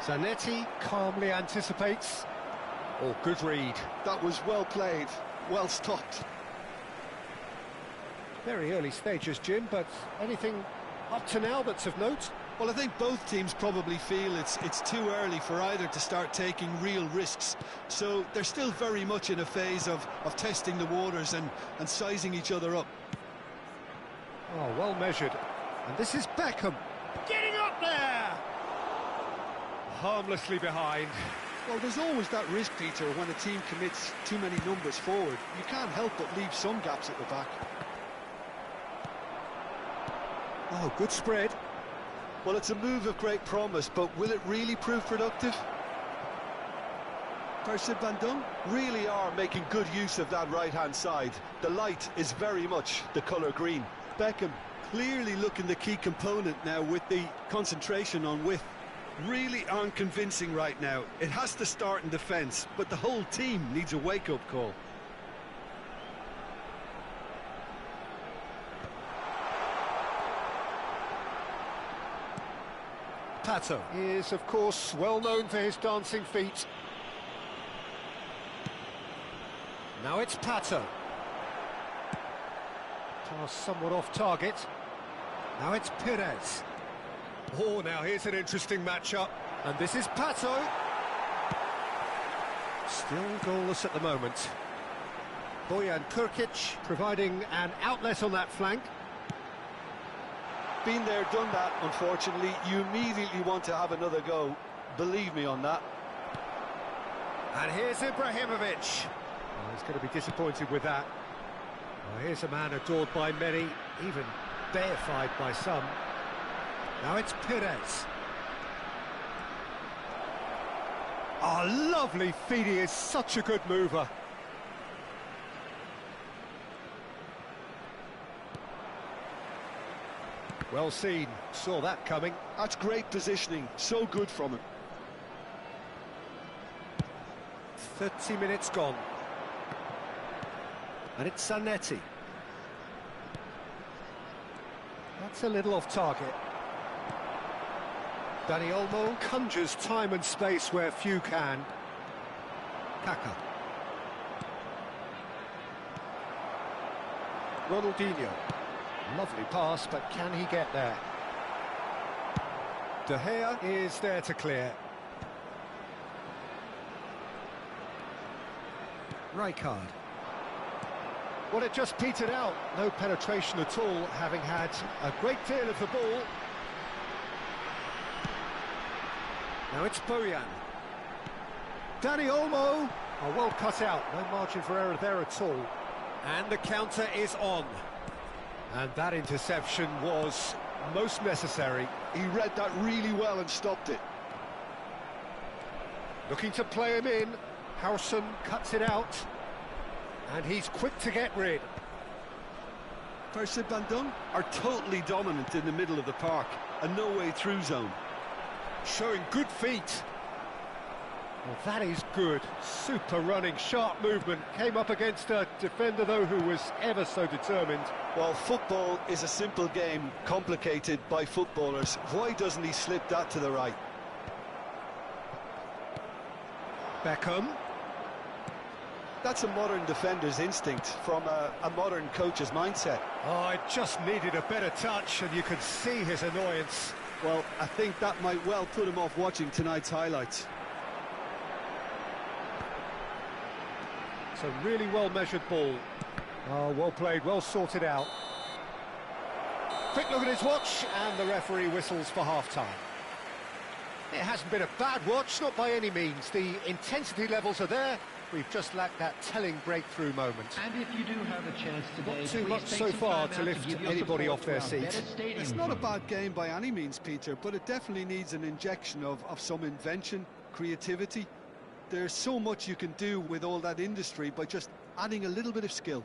Zanetti calmly anticipates. Oh, good read. That was well played, well stopped. Very early stages, Jim, but anything up to now that's of note? Well, I think both teams probably feel it's too early for either to start taking real risks. So they're still very much in a phase of testing the waters and sizing each other up. Oh, well measured. And this is Beckham. Getting up there! Harmlessly behind. Well, there's always that risk, Peter, when a team commits too many numbers forward. You can't help but leave some gaps at the back. Oh, good spread. Well, it's a move of great promise, but will it really prove productive? Bandung really are making good use of that right-hand side. The light is very much the colour green. Beckham clearly looking the key component now with the concentration on width. Really aren't convincing right now. It has to start in defence, but the whole team needs a wake-up call. Pato is, of course, well known for his dancing feet. Now it's Pato. Pass somewhat off target. Now it's Perez. Oh, now here's an interesting matchup. And this is Pato. Still goalless at the moment. Bojan Krkić providing an outlet on that flank. Been there, done that, unfortunately. You immediately want to have another go. Believe me on that. And here's Ibrahimovic. Oh, he's going to be disappointed with that. Well, here's a man adored by many, even deified by some. Now it's Perez. Oh, lovely feet. He is such a good mover. Well seen. Saw that coming. That's great positioning. So good from him. 30 minutes gone. And it's Zanetti. That's a little off target. Dani Olmo conjures time and space where few can. Kaka. Ronaldinho. Lovely pass, but can he get there? De Gea is there to clear. Rijkaard. Well, it just petered out. No penetration at all, having had a great deal of the ball. Now it's Bojan. Dani Olmo. Oh, well cut out. No margin for error there at all. And the counter is on. And that interception was most necessary. He read that really well and stopped it. Looking to play him in. Howson cuts it out. And he's quick to get rid. Bandung are totally dominant in the middle of the park. A no-way through zone. Showing good feet. Well, that is good. Super running, sharp movement. Came up against a defender, though, who was ever so determined. Well, football is a simple game, complicated by footballers. Why doesn't he slip that to the right? Beckham. That's a modern defender's instinct from a modern coach's mindset. Oh, it just needed a better touch, and you could see his annoyance. Well, I think that might well put him off watching tonight's highlights. It's a really well-measured ball. Oh, well played, well sorted out. Quick look at his watch, and the referee whistles for half-time. It hasn't been a bad watch, not by any means. The intensity levels are there. We've just lacked that telling breakthrough moment. And if you do have a chance today, not too much so far to lift anybody off their seat. It's not a bad game by any means, Peter, but it definitely needs an injection of some invention, creativity. There's so much you can do with all that industry by just adding a little bit of skill.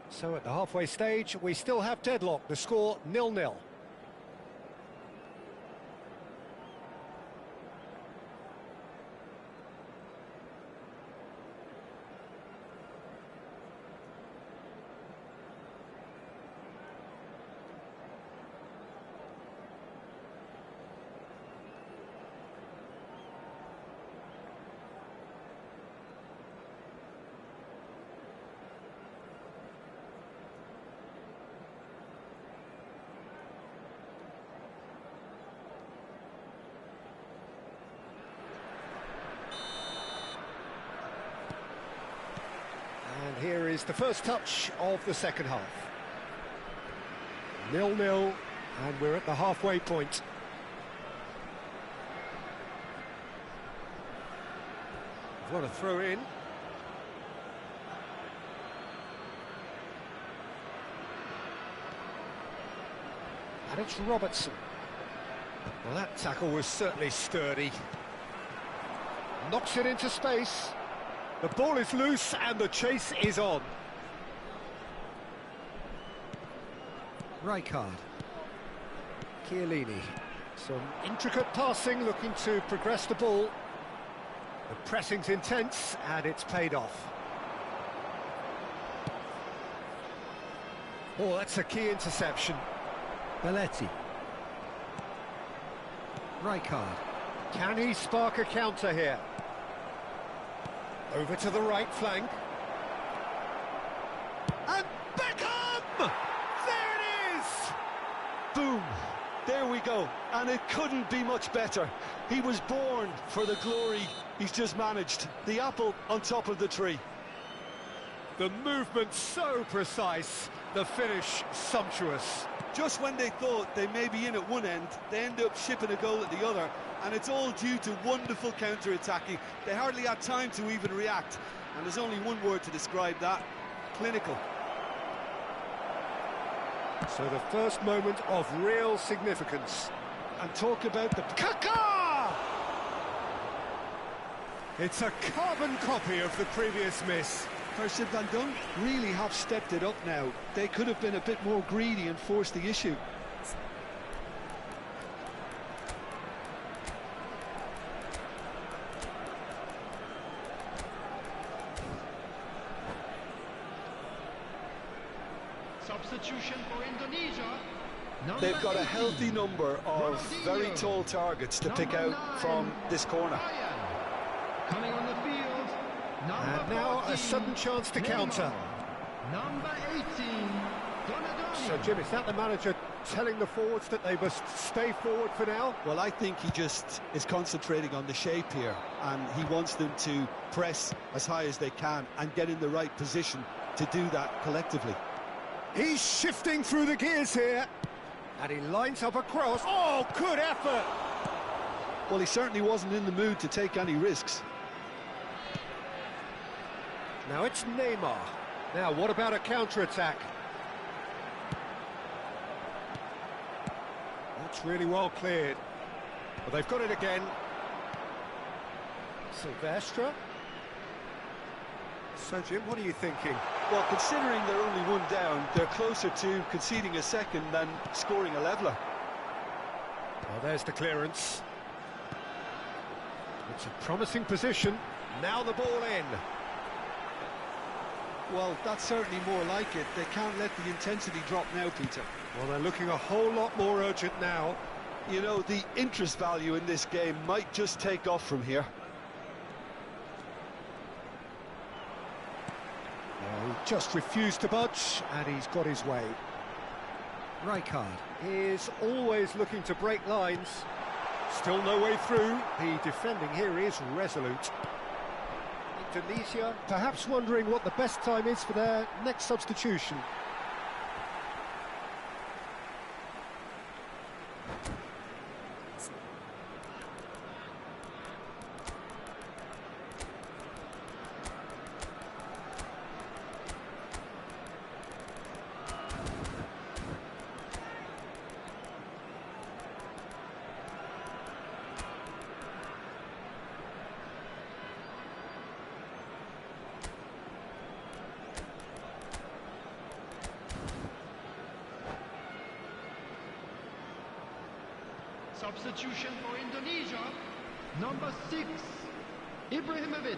So at the halfway stage, we still have deadlock. The score 0-0. And here is the first touch of the second half. 0-0 And we're at the halfway point. What a throw in. And it's Robertson. Well, that tackle was certainly sturdy. Knocks it into space. The ball is loose and the chase is on. Rijkaard. Chiellini. Some intricate passing, looking to progress the ball. The pressing's intense and it's paid off. Oh, that's a key interception. Belletti. Rijkaard. Can he spark a counter here? Over to the right flank. And Beckham! There it is! Boom! There we go. And it couldn't be much better. He was born for the glory he's just managed. The apple on top of the tree. The movement so precise, the finish sumptuous. Just when they thought they may be in at one end, they end up shipping a goal at the other, and it's all due to wonderful counter-attacking. They hardly had time to even react, and there's only one word to describe that: clinical. So the first moment of real significance. And talk about the... Kaká! It's a carbon copy of the previous miss. First Van Dunk really have stepped it up now. They could have been a bit more greedy and forced the issue. Substitution for Indonesia. They've got a healthy number of very tall targets to pick out from this corner. Coming on the field. And now a sudden chance to counter. Number 18. Donadoni. So, Jim, is that the manager telling the forwards that they must stay forward for now? Well, I think he just is concentrating on the shape here, and he wants them to press as high as they can and get in the right position to do that collectively. He's shifting through the gears here. And he lines up a cross. Oh, good effort! Well, he certainly wasn't in the mood to take any risks. Now it's Neymar. Now, what about a counter-attack? That's really well cleared. But they've got it again. Silvestre. So, Jim, what are you thinking? Well, considering they're only one down, they're closer to conceding a second than scoring a leveller. Well, there's the clearance. It's a promising position. Now the ball in. Well, that's certainly more like it. They can't let the intensity drop now, Peter. Well, they're looking a whole lot more urgent now. You know, the interest value in this game might just take off from here. He just refused to budge, and he's got his way. Rijkaard is always looking to break lines. Still no way through. The defending here is resolute. Indonesia perhaps wondering what the best time is for their next substitution. Substitution for Indonesia. Number 6, Ibrahimovic.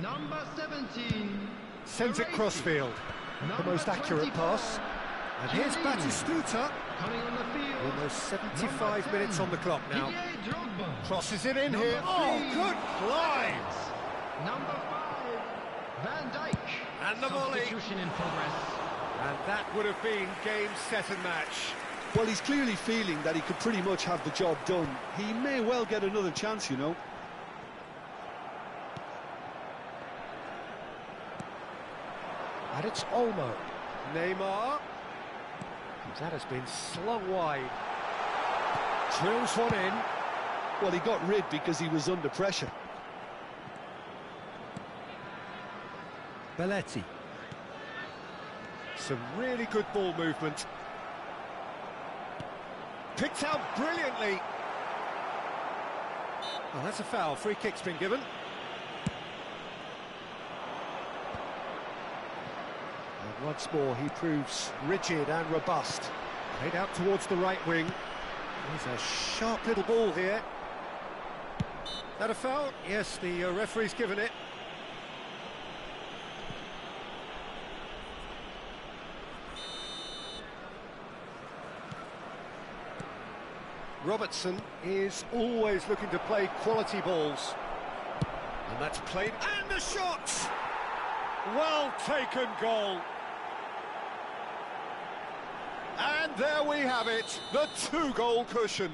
Number 17. Sends it crossfield. The most accurate pass. And here's Batistuta. Coming on the field. Almost 75 minutes on the clock now. Crosses it in here. Number Oh, 3, good glide. Number 5, Van Dijk. And the volley. Substitution in progress. And that would have been game, set and match. Well, he's clearly feeling that he could pretty much have the job done. He may well get another chance, you know. And it's Olmo. Neymar. That has been slung wide. Drills one in. Well, he got rid because he was under pressure. Belletti. Some really good ball movement. Picked out brilliantly. Oh, that's a foul. Free kick's been given. And once more, he proves rigid and robust. Played out towards the right wing. He's a sharp little ball here. That a foul? Yes, the referee's given it. Robertson is always looking to play quality balls. And that's played, and the shot! Well taken goal. And there we have it, the two-goal cushion.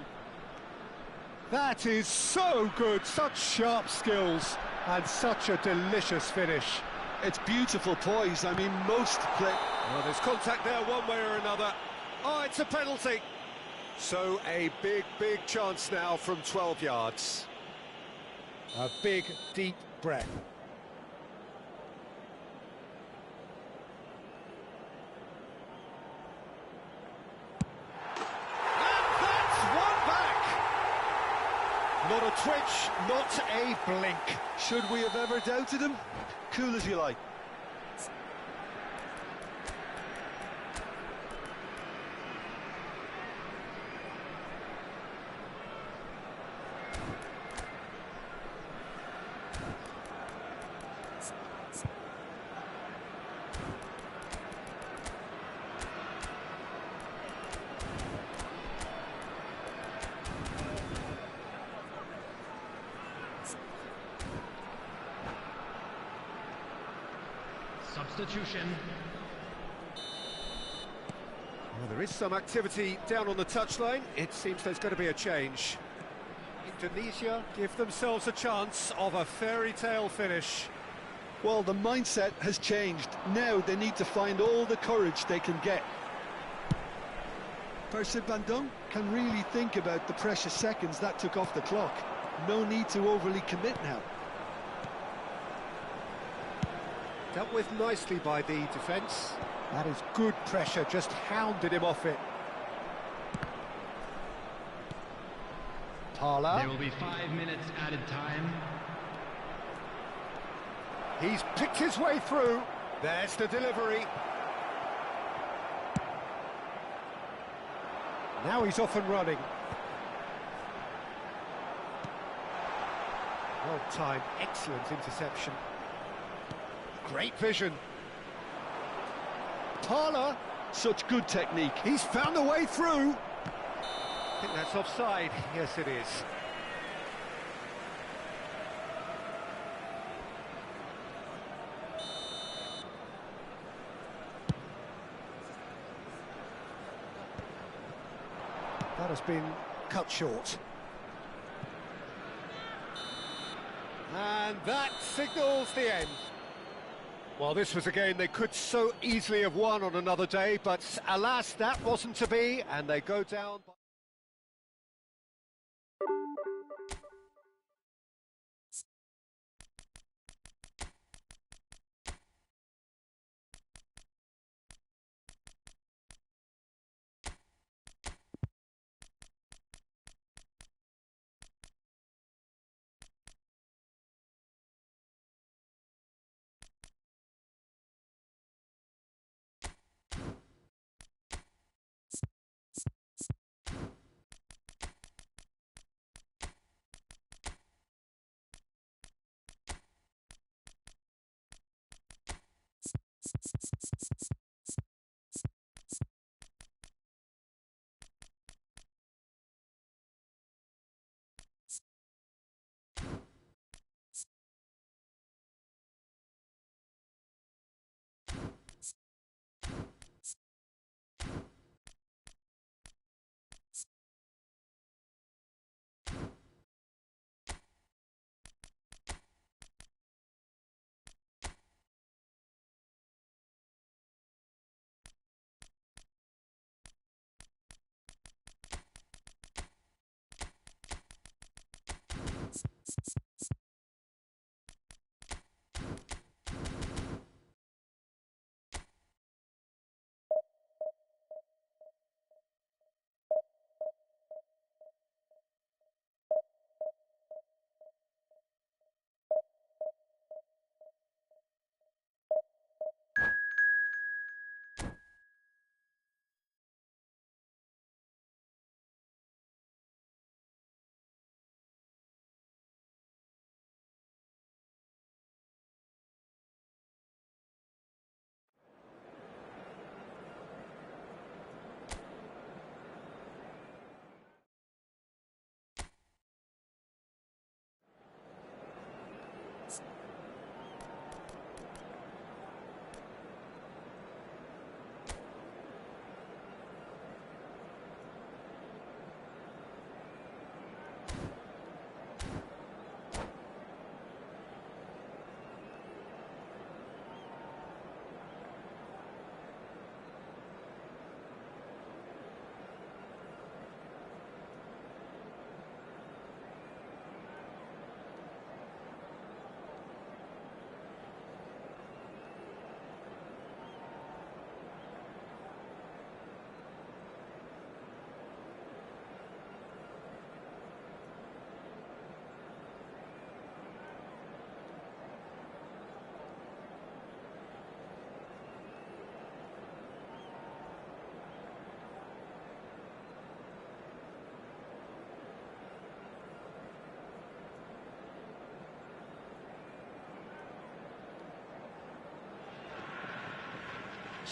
That is so good, such sharp skills, and such a delicious finish. It's beautiful poise. I mean, most play... Well, there's contact there one way or another. Oh, it's a penalty. So a big, big chance now from 12 yards. A big, deep breath. And that's one back! Not a twitch, not a blink. Should we have ever doubted him? Cool as you like. Substitution. Well, there is some activity down on the touchline. It seems there's going to be a change. Indonesia give themselves a chance of a fairy tale finish. Well, the mindset has changed. Now they need to find all the courage they can get. Persib Bandung can really think about the precious seconds that took off the clock. No need to overly commit now. Dealt with nicely by the defence. That is good pressure, just hounded him off it. Parla. There will be 5 minutes added time. He's picked his way through. There's the delivery. Now he's off and running. Well timed, excellent interception. Great vision. Parla. Such good technique. He's found a way through. I think that's offside. Yes, it is. That has been cut short. And that signals the end. Well, this was a game they could so easily have won on another day, but alas, that wasn't to be, and they go down...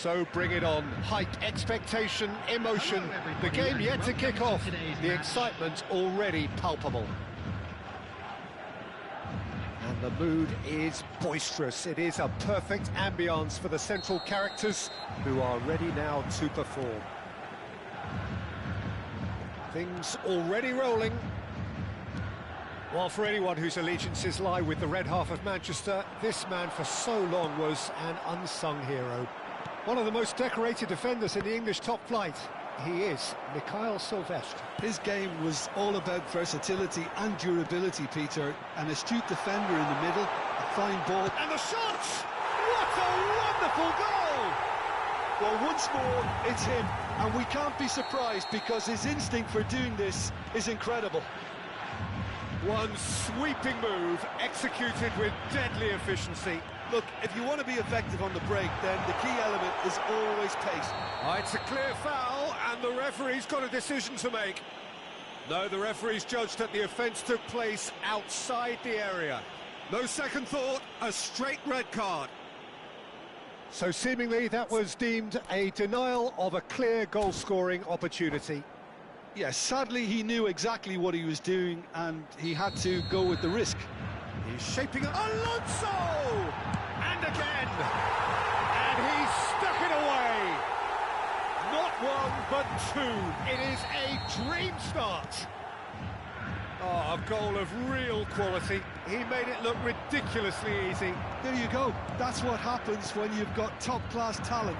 So bring it on. Hype, expectation, emotion. The game yet to kick off. The excitement already palpable. And the mood is boisterous. It is a perfect ambience for the central characters who are ready now to perform. Things already rolling. Well, for anyone whose allegiances lie with the red half of Manchester, this man for so long was an unsung hero. One of the most decorated defenders in the English top flight. He is Mikhail Silvestre. His game was all about versatility and durability, Peter. An astute defender in the middle, a fine ball. And the shot! What a wonderful goal! Well, once more, it's him. And we can't be surprised because his instinct for doing this is incredible. One sweeping move, executed with deadly efficiency. Look, if you want to be effective on the break, then the key element is always pace. Oh, it's a clear foul, and the referee's got a decision to make. No, the referee's judged that the offence took place outside the area. No second thought, a straight red card. So seemingly that was deemed a denial of a clear goal-scoring opportunity. Yes, sadly he knew exactly what he was doing and he had to go with the risk. He's shaping Alonso! And again! And he's stuck it away! Not one, but two. It is a dream start. Oh, a goal of real quality. He made it look ridiculously easy. There you go. That's what happens when you've got top-class talent.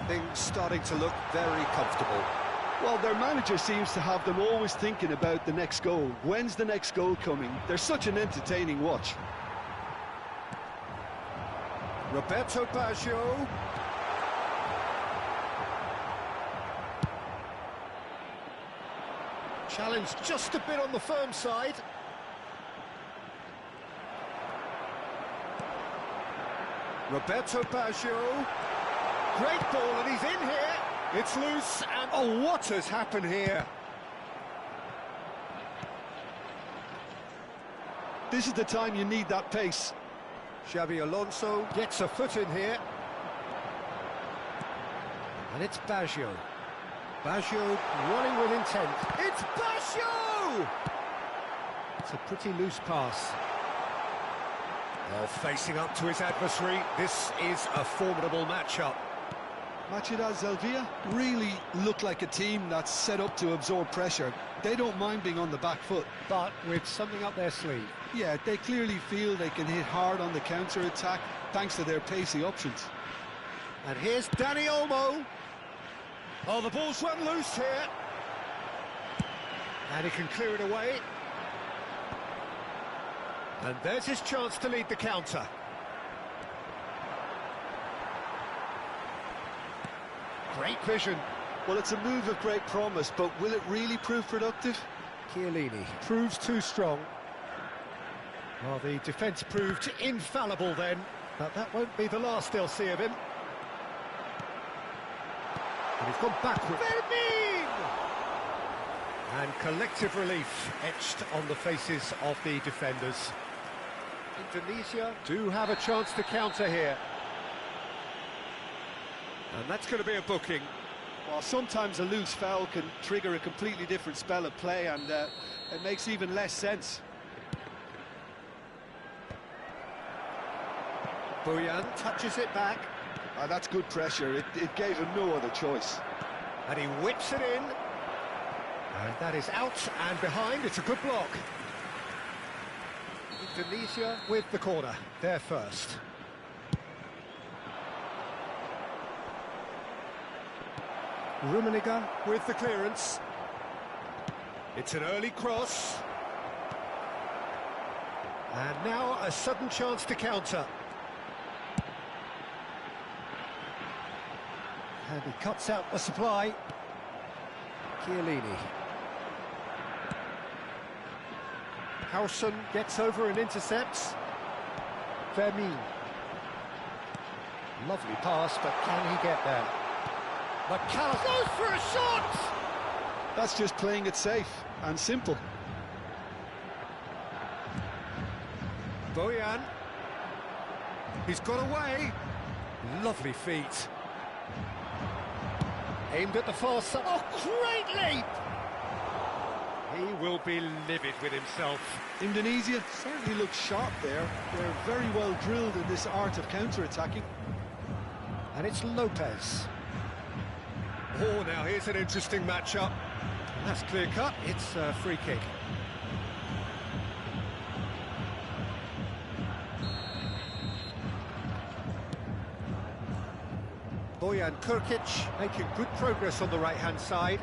Things starting to look very comfortable. Well, their manager seems to have them always thinking about the next goal. When's the next goal coming? They're such an entertaining watch. Roberto Baggio. Challenged just a bit on the firm side. Roberto Baggio. Great ball, and he's in here. It's loose, and oh, what has happened here? This is the time you need that pace. Xabi Alonso gets a foot in here. And it's Baggio. Baggio running with intent. It's Baggio! It's a pretty loose pass. Well, facing up to his adversary, this is a formidable matchup. Machida Zelvia really look like a team that's set up to absorb pressure. They don't mind being on the back foot. But with something up their sleeve. Yeah, they clearly feel they can hit hard on the counter-attack thanks to their pacey options. And here's Dani Olmo. Oh, the ball's run loose here. And he can clear it away. And there's his chance to lead the counter. Great vision. Well, it's a move of great promise, but will it really prove productive? Chiellini proves too strong. Well, the defence proved infallible then, but that won't be the last they'll see of him. And he's gone backward. Fermin! And collective relief etched on the faces of the defenders. Indonesia do have a chance to counter here. And that's going to be a booking. Well, sometimes a loose foul can trigger a completely different spell of play, and it makes even less sense. Bojan touches it back. That's good pressure. It gave him no other choice. And he whips it in. And that is out and behind. It's a good block. Indonesia with the corner. They're first. Rummenigge with the clearance. It's an early cross. And now a sudden chance to counter. And he cuts out the supply. Chiellini. Howson gets over and intercepts. Fermin. Lovely pass, but can he get there? McAllister goes for a shot! That's just playing it safe and simple. Bojan. He's got away. Lovely feet. Aimed at the far side. Oh, great leap! He will be livid with himself. Indonesia certainly looks sharp there. They're very well drilled in this art of counter-attacking. And it's Lopez. Oh, now here's an interesting matchup. That's clear-cut. It's a free kick. Bojan Kurkic making good progress on the right-hand side.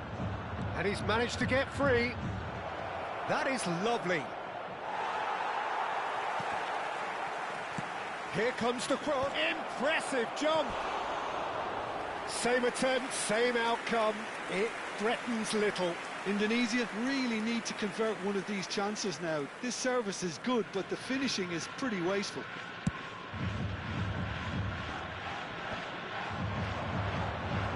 And he's managed to get free. That is lovely. Here comes the cross. Impressive jump. Same attempt, same outcome. It threatens little. Indonesia really need to convert one of these chances now. This service is good, but the finishing is pretty wasteful.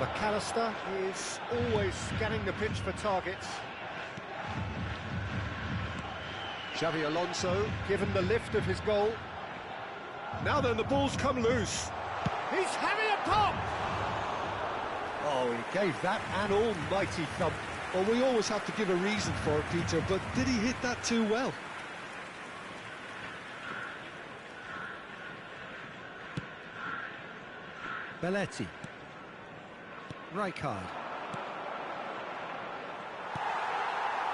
McAllister is always scanning the pitch for targets. Xavi Alonso given the lift of his goal. Now then, the ball's come loose. He's having a pop! Oh, he gave that an almighty thump. Well, we always have to give a reason for it, Peter, but did he hit that too well? Belletti. Rijkaard.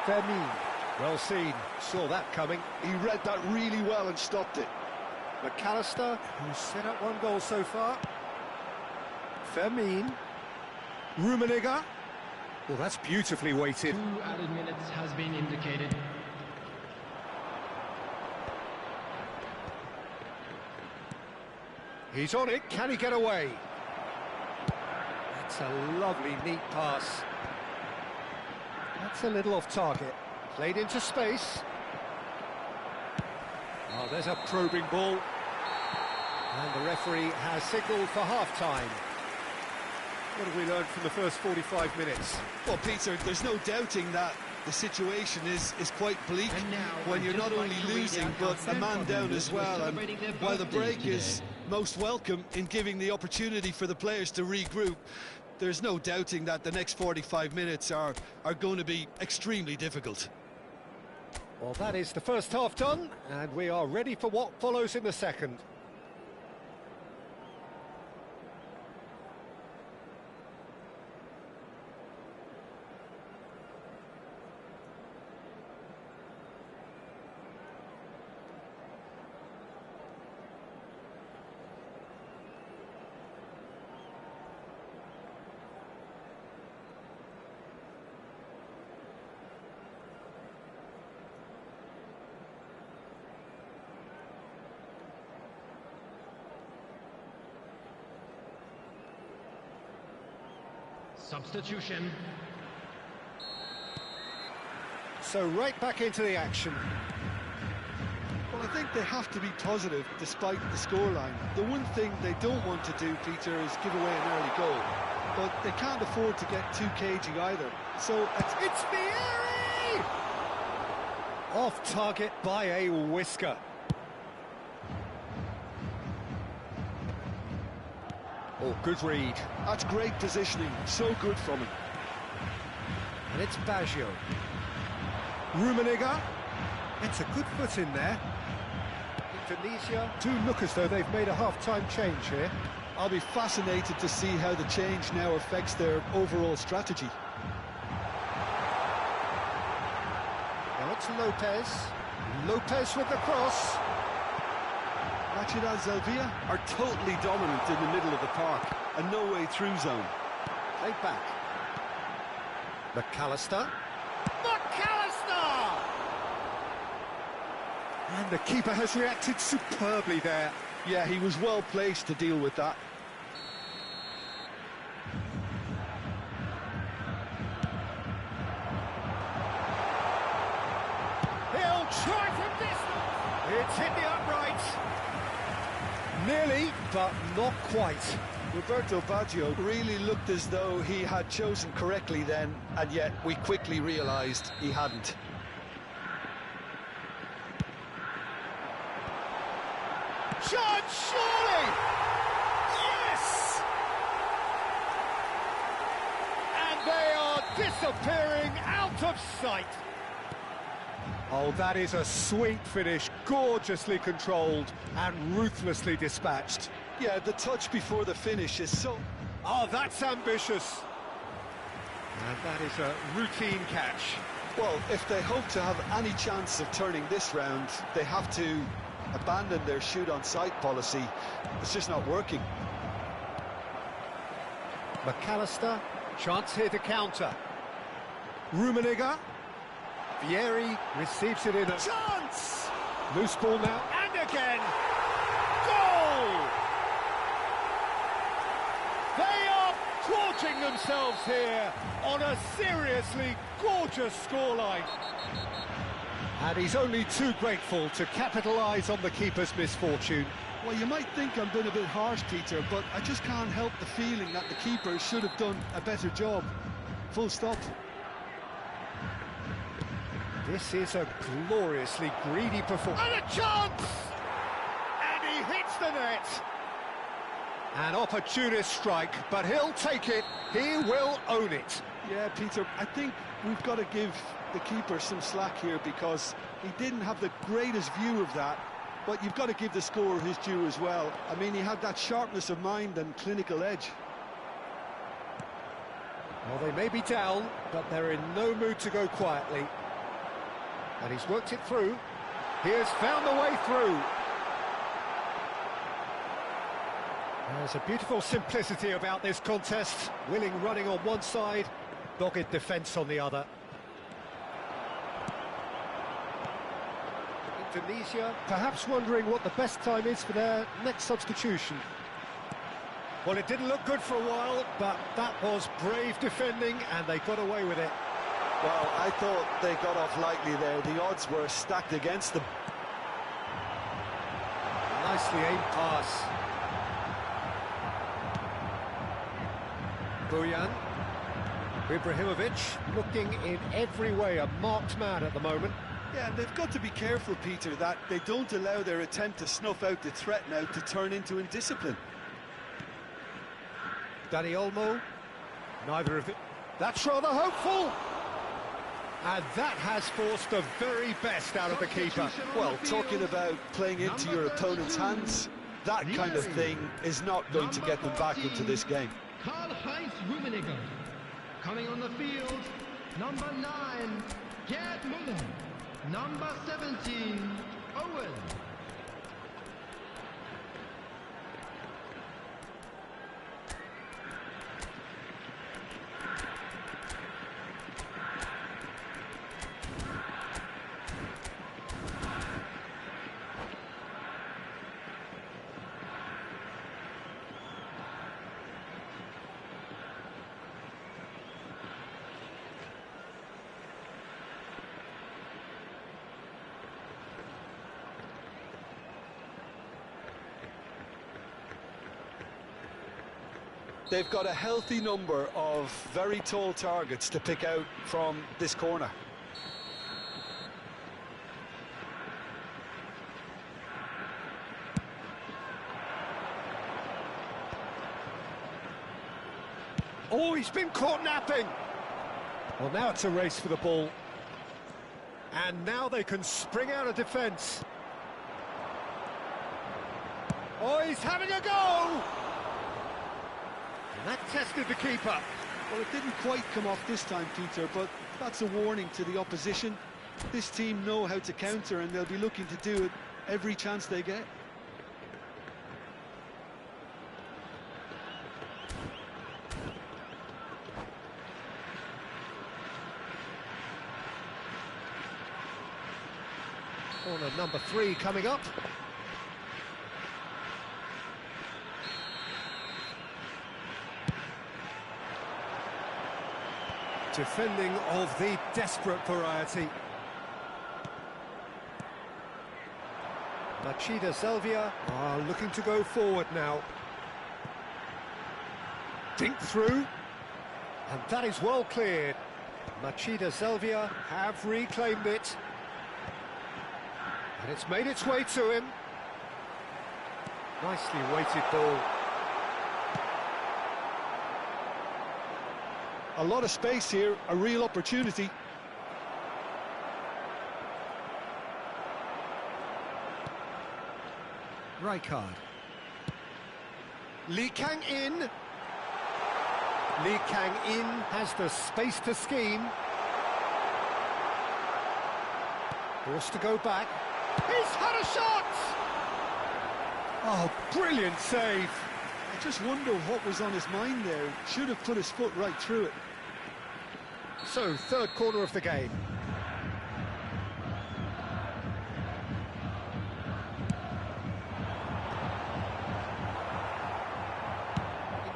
Fermin. Well seen. Saw that coming. He read that really well and stopped it. McAllister, who's set up one goal so far. Fermin. Rummenigge. Well, that's beautifully weighted. 2 added minutes has been indicated. He's on it. Can he get away? That's a lovely, neat pass. That's a little off target. Played into space. Oh, there's a probing ball. And the referee has signalled for half-time. What have we learned from the first 45 minutes? Well, Peter, there's no doubting that the situation is quite bleak when you're not only losing, but a man down as well. And while the break is most welcome in giving the opportunity for the players to regroup, there's no doubting that the next 45 minutes are going to be extremely difficult. Well, that is the first half done, and we are ready for what follows in the second. Substitution. So right back into the action. Well, I think they have to be positive despite the scoreline. The one thing they don't want to do, Peter, is give away an early goal. But they can't afford to get too cagey either. So It's Vieri! Off target by a whisker. Oh, good read. that's great positioning, so good from him. And it's Baggio. Rummenigge. It's a good foot in there. Indonesia do look as though they've made a half-time change here. I'll be fascinated to see how the change now affects their overall strategy. Now it's Lopez. Lopez with the cross. Rachida Zelvia are totally dominant in the middle of the park, and no way through zone. Played back. McAllister. McAllister! And the keeper has reacted superbly there. Yeah, he was well placed to deal with that. He'll try from distance. It's hit the upright. Nearly, but not quite. Roberto Baggio really looked as though he had chosen correctly then, and yet we quickly realised he hadn't. Shot, surely! disappearing out of sight. Oh, that is a sweet finish, gorgeously controlled and ruthlessly dispatched. Yeah, the touch before the finish is so... Oh, that's ambitious. And that is a routine catch. Well, if they hope to have any chance of turning this round, they have to abandon their shoot-on-sight policy. It's just not working. McAllister, chance here to counter. Rummenigge. Vieri receives it in a... Chance! Loose ball now, and again! Goal! They are gorging themselves here on a seriously gorgeous scoreline. And he's only too grateful to capitalise on the keeper's misfortune. Well, you might think I'm being a bit harsh, Peter, but I just can't help the feeling that the keeper should have done a better job. Full stop. This is a gloriously greedy performance. And a chance! And he hits the net. An opportunist strike, but he'll take it. He will own it. Yeah, Peter, I think we've got to give the keeper some slack here because he didn't have the greatest view of that, but you've got to give the scorer his due as well. I mean, he had that sharpness of mind and clinical edge. Well, they may be down, but they're in no mood to go quietly. And he's worked it through. He has found the way through. There's a beautiful simplicity about this contest. Willing running on one side, dogged defence on the other. Indonesia perhaps wondering what the best time is for their next substitution. Well, it didn't look good for a while, but that was brave defending and they got away with it. Well, I thought they got off lightly there. The odds were stacked against them. Nicely aimed pass. Bojan. Ibrahimovic looking in every way a marked man at the moment. Yeah, and they've got to be careful, Peter, that they don't allow their attempt to snuff out the threat now to turn into indiscipline. Dani Olmo. Neither of it. That's rather hopeful. And that has forced the very best out of the keeper. Well, talking about playing into your opponent's hands, that kind of thing is not going to get them back into this game. Karl-Heinz Rummenigge. Coming on the field, number 9, Gerd Müller. Number 17, Owen. They've got a healthy number of very tall targets to pick out from this corner. Oh, he's been caught napping. Well, now it's a race for the ball. And now they can spring out of defence. Oh, he's having a go! And that tested the keeper. Well, it didn't quite come off this time, Peter, but that's a warning to the opposition. This team know how to counter, and they'll be looking to do it every chance they get. Corner number 3 coming up. Defending of the desperate variety. Machida Selvia are looking to go forward now. Dink through, and that is well cleared. Machida Selvia have reclaimed it. And it's made its way to him. Nicely weighted ball. A lot of space here, a real opportunity. Rijkaard. Lee Kang-in. Lee Kang-in has the space to scheme. Forced to go back. He's had a shot! Oh, brilliant save. I just wonder what was on his mind there. Should have put his foot right through it. So, third corner of the game.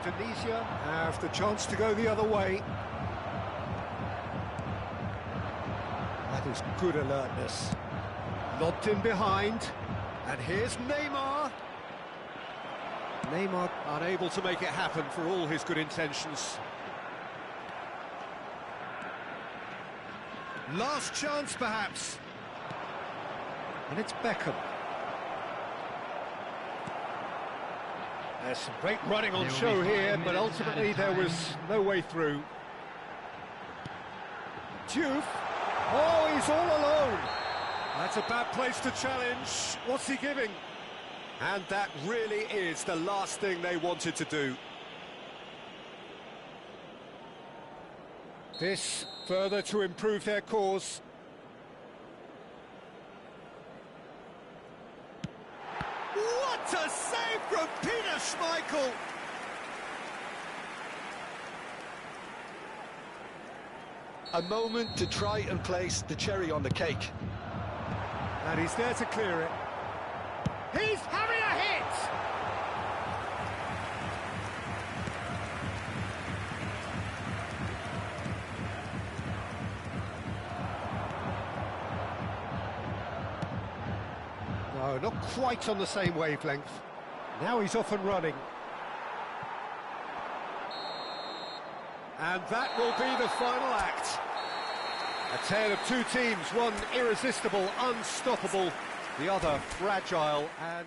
Indonesia have the chance to go the other way. That is good alertness. Lobbed in behind. And here's Neymar. Neymar unable to make it happen for all his good intentions. Last chance, perhaps. And it's Beckham. There's some great running on show here, but ultimately there was no way through. Diouf. Oh, he's all alone. That's a bad place to challenge. What's he giving? And that really is the last thing they wanted to do. This further to improve their cause. What a save from Peter Schmeichel! A moment to try and place the cherry on the cake. And he's there to clear it. He's having a hit! No, not quite on the same wavelength. Now he's off and running. And that will be the final act. A tale of two teams, one irresistible, unstoppable, the other fragile and...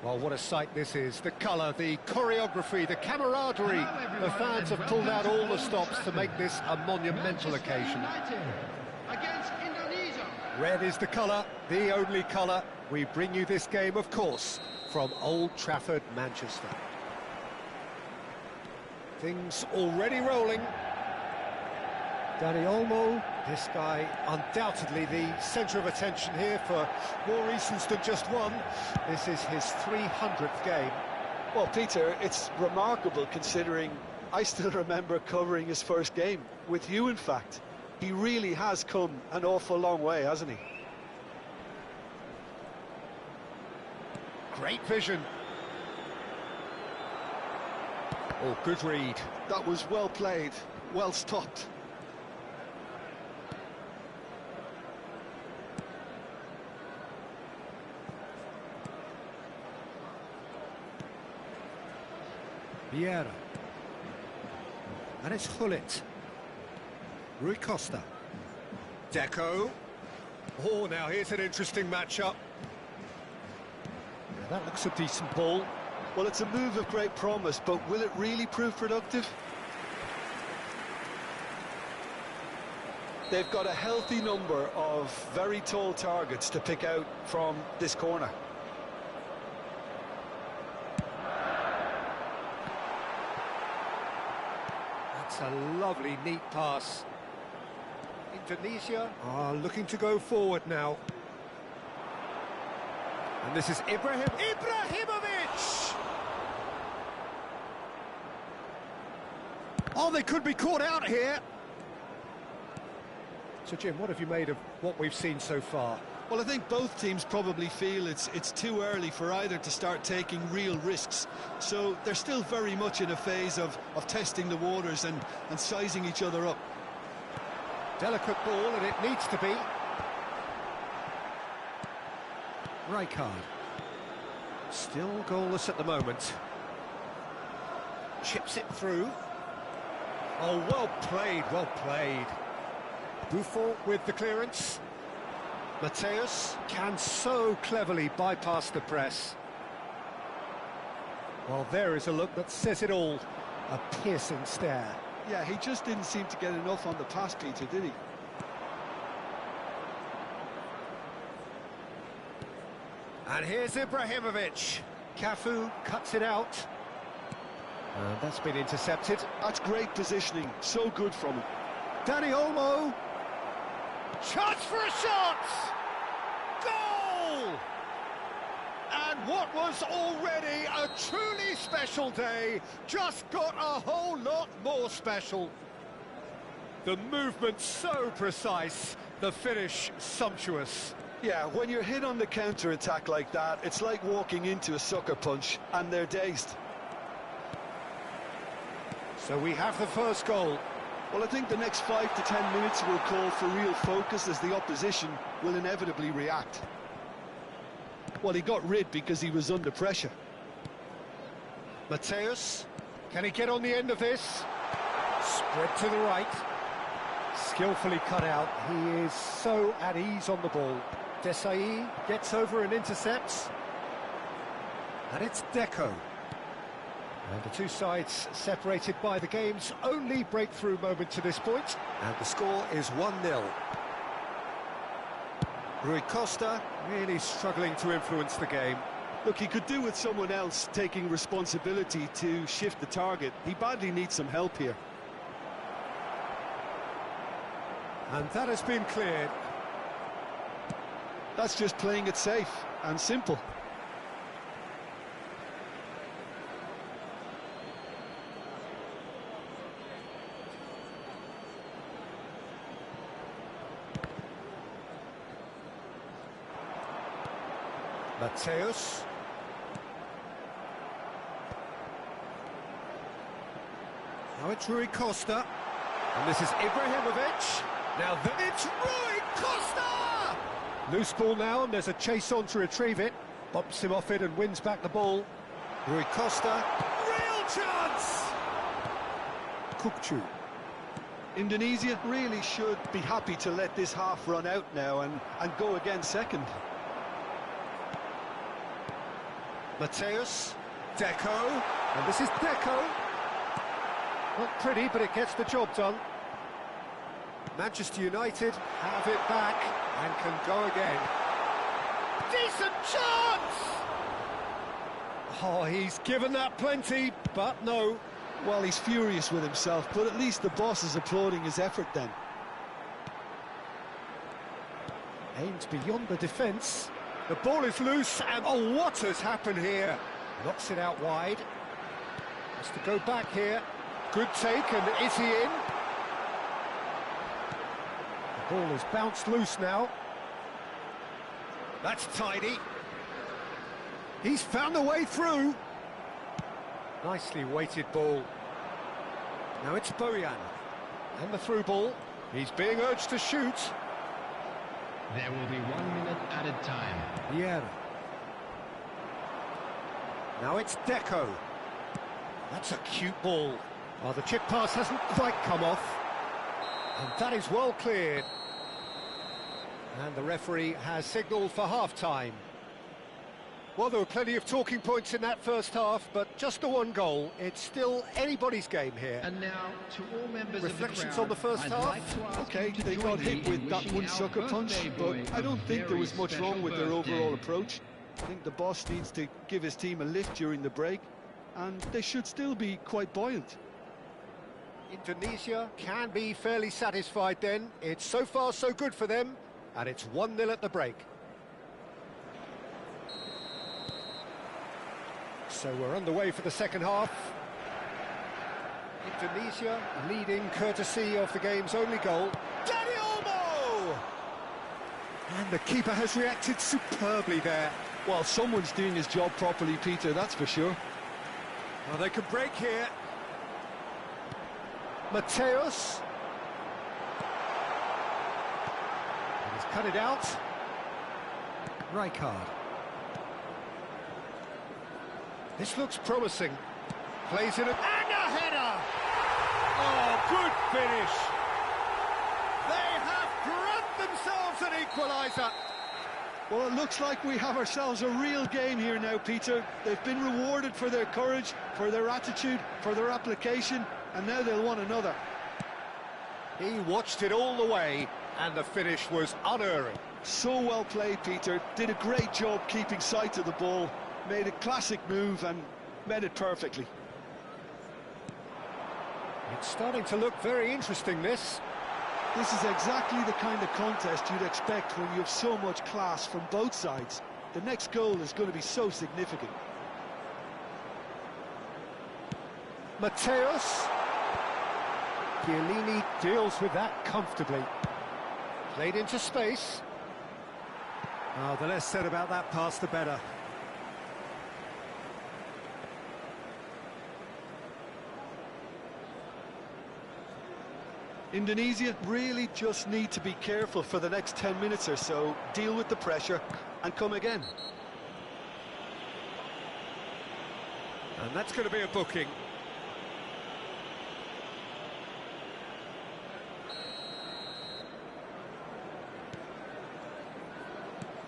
Well, what a sight this is. The colour, the choreography, the camaraderie. The fans have pulled out all the stops to make this a monumental occasion. Against Indonesia. Red is the colour, the only colour. We bring you this game, of course, from Old Trafford, Manchester. Things already rolling. Dani Olmo, this guy undoubtedly the centre of attention here for more reasons than just one. This is his 300th game. Well, Peter, it's remarkable considering I still remember covering his first game, with you in fact. He really has come an awful long way, hasn't he? Great vision. Oh, good read. That was well played, well stopped. Vieira. And it's Hullet. Rui Costa. Deco. Oh, now here's an interesting matchup. Yeah, that looks a decent ball. Well, it's a move of great promise, but will it really prove productive? They've got a healthy number of very tall targets to pick out from this corner. That's a lovely, neat pass. Indonesia are looking to go forward now. And this is Ibrahimovic! Oh, they could be caught out here. So, Jim, what have you made of what we've seen so far? Well, I think both teams probably feel it's too early for either to start taking real risks. So they're still very much in a phase of testing the waters and sizing each other up. Delicate ball, and it needs to be. Rijkaard. Still goalless at the moment. Chips it through. Oh, well played, well played. Buffon with the clearance. Mateus can so cleverly bypass the press. Well, there is a look that says it all. A piercing stare. Yeah, he just didn't seem to get enough on the pass, Peter, did he? And here's Ibrahimovic. Cafu cuts it out. That's been intercepted. That's great positioning. So good from him. Dani Olmo. Chance for a shot! Goal! And what was already a truly special day just got a whole lot more special. The movement so precise, the finish sumptuous. Yeah, when you're hit on the counter-attack like that, it's like walking into a sucker punch, and they're dazed. So we have the first goal. Well, I think the next 5 to 10 minutes will call for real focus as the opposition will inevitably react. Well, he got rid because he was under pressure. Mateus, can he get on the end of this? Spread to the right. Skillfully cut out. He is so at ease on the ball. Desai gets over and intercepts. And it's Deco. And the two sides separated by the game's only breakthrough moment to this point. And the score is 1-0. Rui Costa really struggling to influence the game. Look, he could do with someone else taking responsibility to shift the target. He badly needs some help here. And that has been cleared. That's just playing it safe and simple. Mateus. Now it's Rui Costa. And this is Ibrahimovic. Now it's Rui Costa! Loose ball now, and there's a chase on to retrieve it. Bumps him off it and wins back the ball. Rui Costa. Real chance! Kukcu. Indonesia really should be happy to let this half run out now and go again second. Mateus, Deco, and this is Deco. Not pretty, but it gets the job done. Manchester United have it back and can go again. Decent chance! Oh, he's given that plenty, but no. Well, he's furious with himself, but at least the boss is applauding his effort then. Aims beyond the defence. The ball is loose, and oh, what has happened here? Knocks it out wide. Has to go back here. Good take, and is he in? The ball is bounced loose now. That's tidy. He's found a way through. Nicely weighted ball. Now it's Bojan. And the through ball. He's being urged to shoot. There will be 1 minute added time. Vieira. Now it's Deco. That's a cute ball. Oh, the chip pass hasn't quite come off. And that is well cleared. And the referee has signalled for half-time. Well, there were plenty of talking points in that first half, but just the one goal. It's still anybody's game here. And now, to all members Reflections of the crowd, on the first I'd half? like to ask Okay, you to they join got me hit in with that wishing one our sucker punch, birthday but boy I don't a think there was very much wrong with their special overall birthday. approach. I think the boss needs to give his team a lift during the break, and they should still be quite buoyant. Indonesia can be fairly satisfied then. It's so far so good for them, and it's 1-0 at the break. So we're underway for the second half. Indonesia leading courtesy of the game's only goal. Dani Olmo! And the keeper has reacted superbly there. Well, someone's doing his job properly, Peter, that's for sure. Well, they could break here. Mateus. And he's cut it out. Rijkaard. This looks promising. Plays it, and a header! Oh, good finish! They have grabbed themselves an equaliser. Well, it looks like we have ourselves a real game here now, Peter. They've been rewarded for their courage, for their attitude, for their application, and now they'll want another. He watched it all the way, and the finish was unerring. So well played, Peter. Did a great job keeping sight of the ball. Made a classic move and met it perfectly. It's starting to look very interesting, this. This is exactly the kind of contest you'd expect when you have so much class from both sides. The next goal is going to be so significant. Mateus. Chiellini deals with that comfortably. Played into space. Oh, the less said about that pass, the better. Indonesia really just need to be careful for the next 10 minutes or so, deal with the pressure and come again. And that's going to be a booking.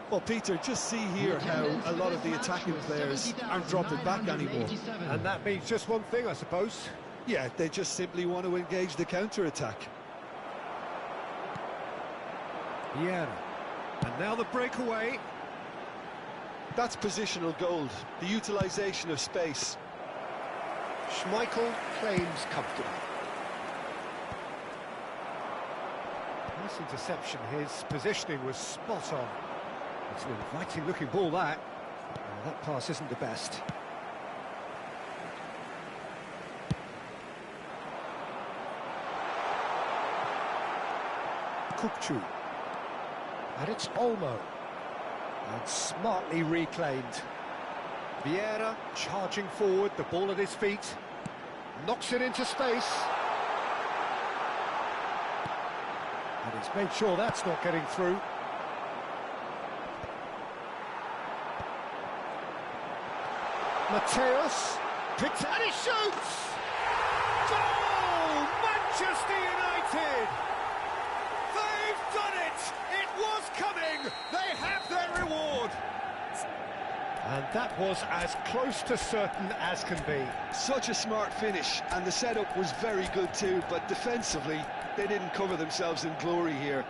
Well, Peter, just see here how a lot of the attacking players aren't dropping back anymore. And that means just one thing, I suppose. Yeah, they just simply want to engage the counter-attack. Vieira. And now the breakaway. That's positional gold, the utilisation of space. Schmeichel claims comfortably. Nice interception, his positioning was spot on. It's an inviting looking ball, that. Oh, that pass isn't the best. Kukçu. And it's Olmo. And smartly reclaimed. Vieira charging forward, the ball at his feet. Knocks it into space. And he's made sure that's not getting through. Mateus. Picks and he shoots! Goal! Manchester United! They've done it! It was coming! They have their reward! And That was as close to certain as can be. Such a smart finish, and the setup was very good too, but defensively, they didn't cover themselves in glory here.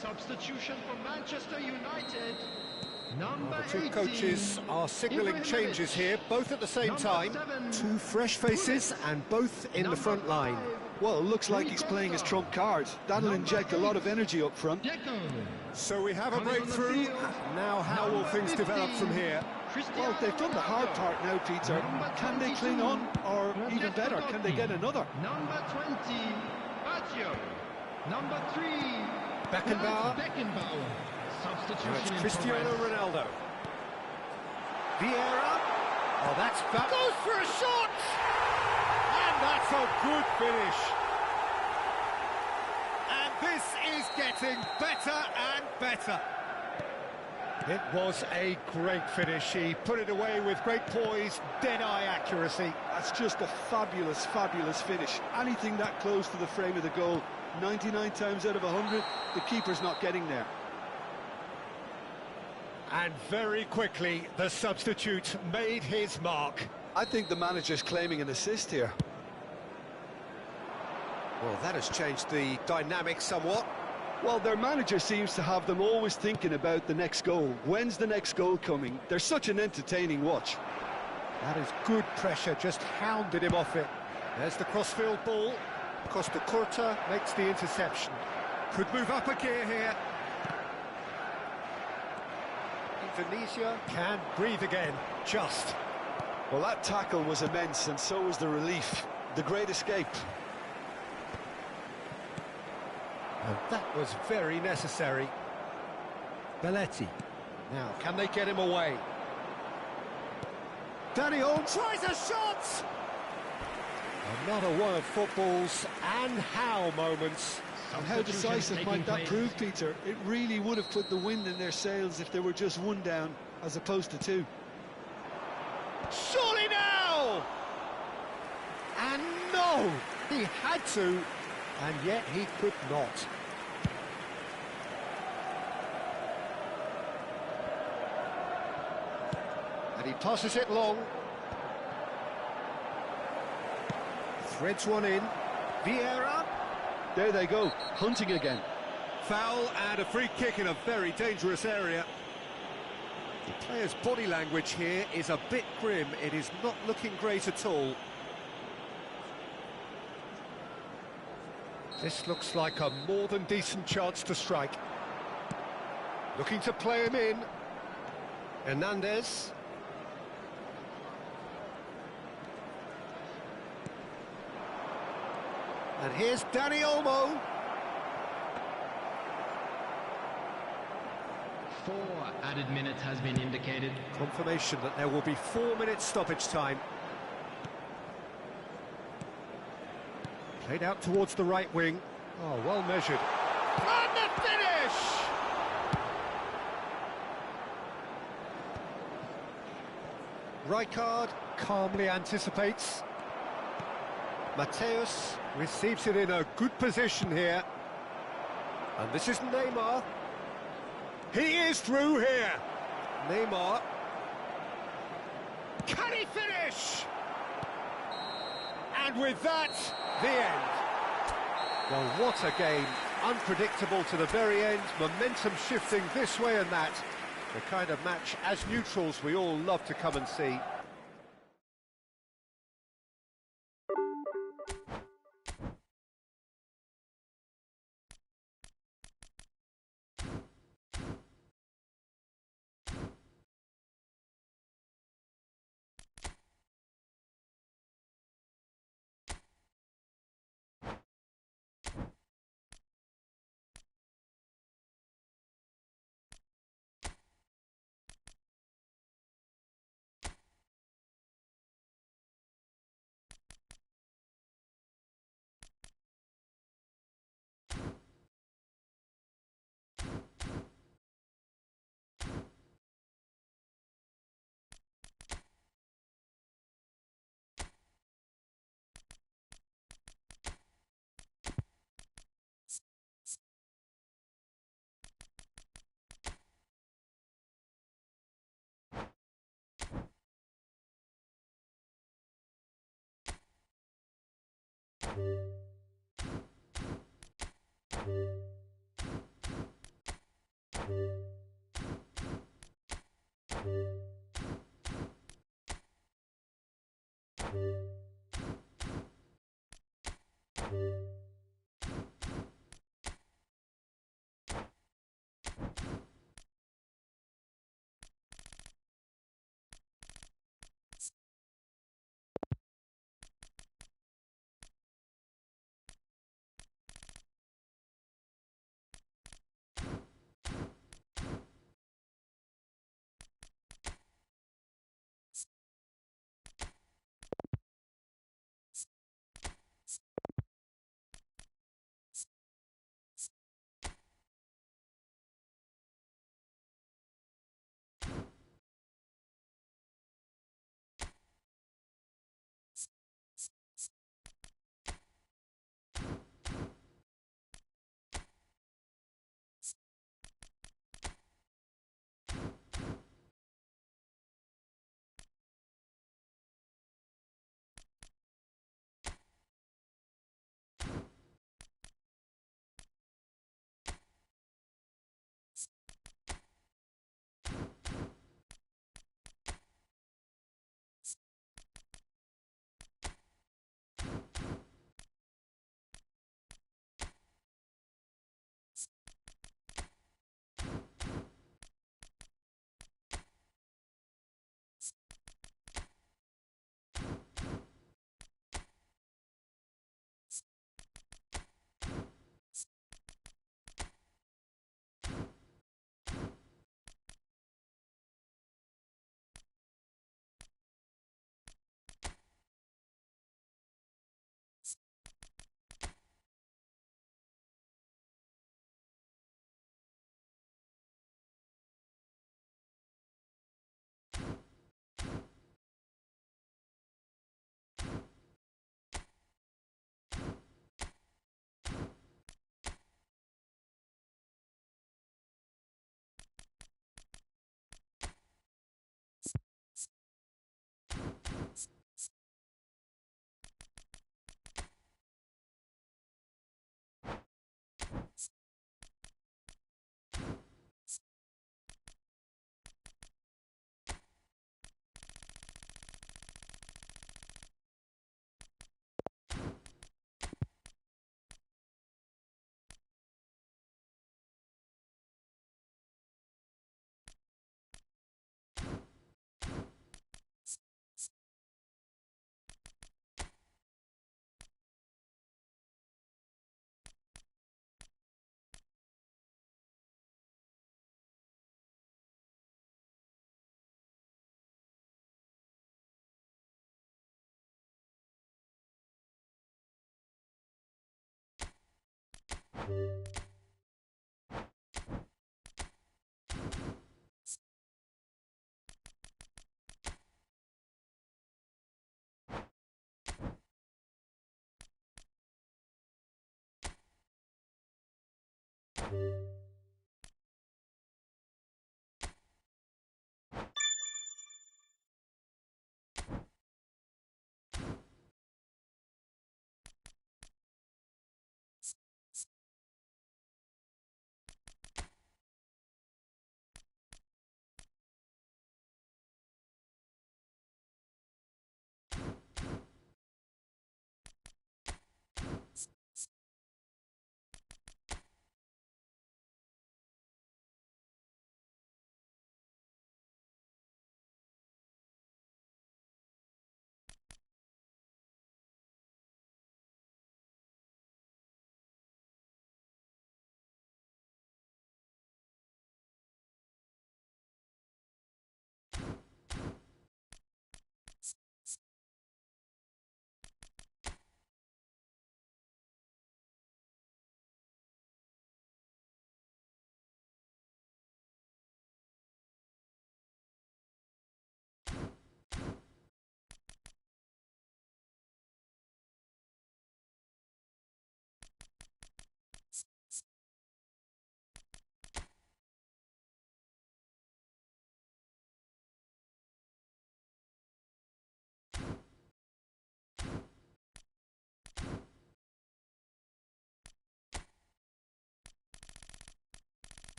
Substitution for Manchester United. Number The two 18, coaches are signalling changes here, both at the same time. 7, Two fresh faces and both in the front line. Well, it looks like he's playing his trump card. That'll inject a lot of energy up front. Deco. So we have a Coming on the breakthrough. field. Now how will things develop from here? Well, they've done the hard part now, Peter. Can they cling on, or even better, can they get another? Number 20, Baggio. Number 3, Beckenbauer. Beckenbauer. Now Substitution it's in Cristiano progress. Ronaldo. Vieira. Oh, that's back. Goes for a shot! And that's a good finish. And this is getting better and better. It was a great finish. He put it away with great poise, dead-eye accuracy. That's just a fabulous, fabulous finish. Anything that close to the frame of the goal, 99 times out of 100, the keeper's not getting there. And very quickly, the substitute made his mark. I think the manager's claiming an assist here. Well, that has changed the dynamic somewhat. Well, their manager seems to have them always thinking about the next goal. When's the next goal coming? They're such an entertaining watch. That is good pressure, just hounded him off it. There's the crossfield ball. Costa Curta makes the interception. Could move up a gear here. Indonesia can breathe again, just. Well, that tackle was immense, and so was the relief. The great escape. And that was very necessary. Belletti. Now, can they get him away? Danny Olmo tries a shot! Another one of football's and how moments. And how decisive might that prove, Peter? It really would have put the wind in their sails if they were just one down, as opposed to two. Surely now! And no! He had to, and yet he could not. And he passes it long. Threads one in. Vieira. There they go, hunting again. Foul and a free kick in a very dangerous area. The player's body language here is a bit grim. It is not looking great at all. This looks like a more than decent chance to strike. Looking to play him in. Hernandez. And here's Danny Olmo. 4 added minutes has been indicated. Confirmation that there will be 4 minutes stoppage time. Played out towards the right wing. Oh, well measured. And the finish! Rijkaard calmly anticipates. Mateus receives it in a good position here. And this is Neymar. He is through here. Neymar. Can he finish? And with that, the end. Well, what a game. Unpredictable to the very end. Momentum shifting this way and that. The kind of match, as neutrals, we all love to come and see.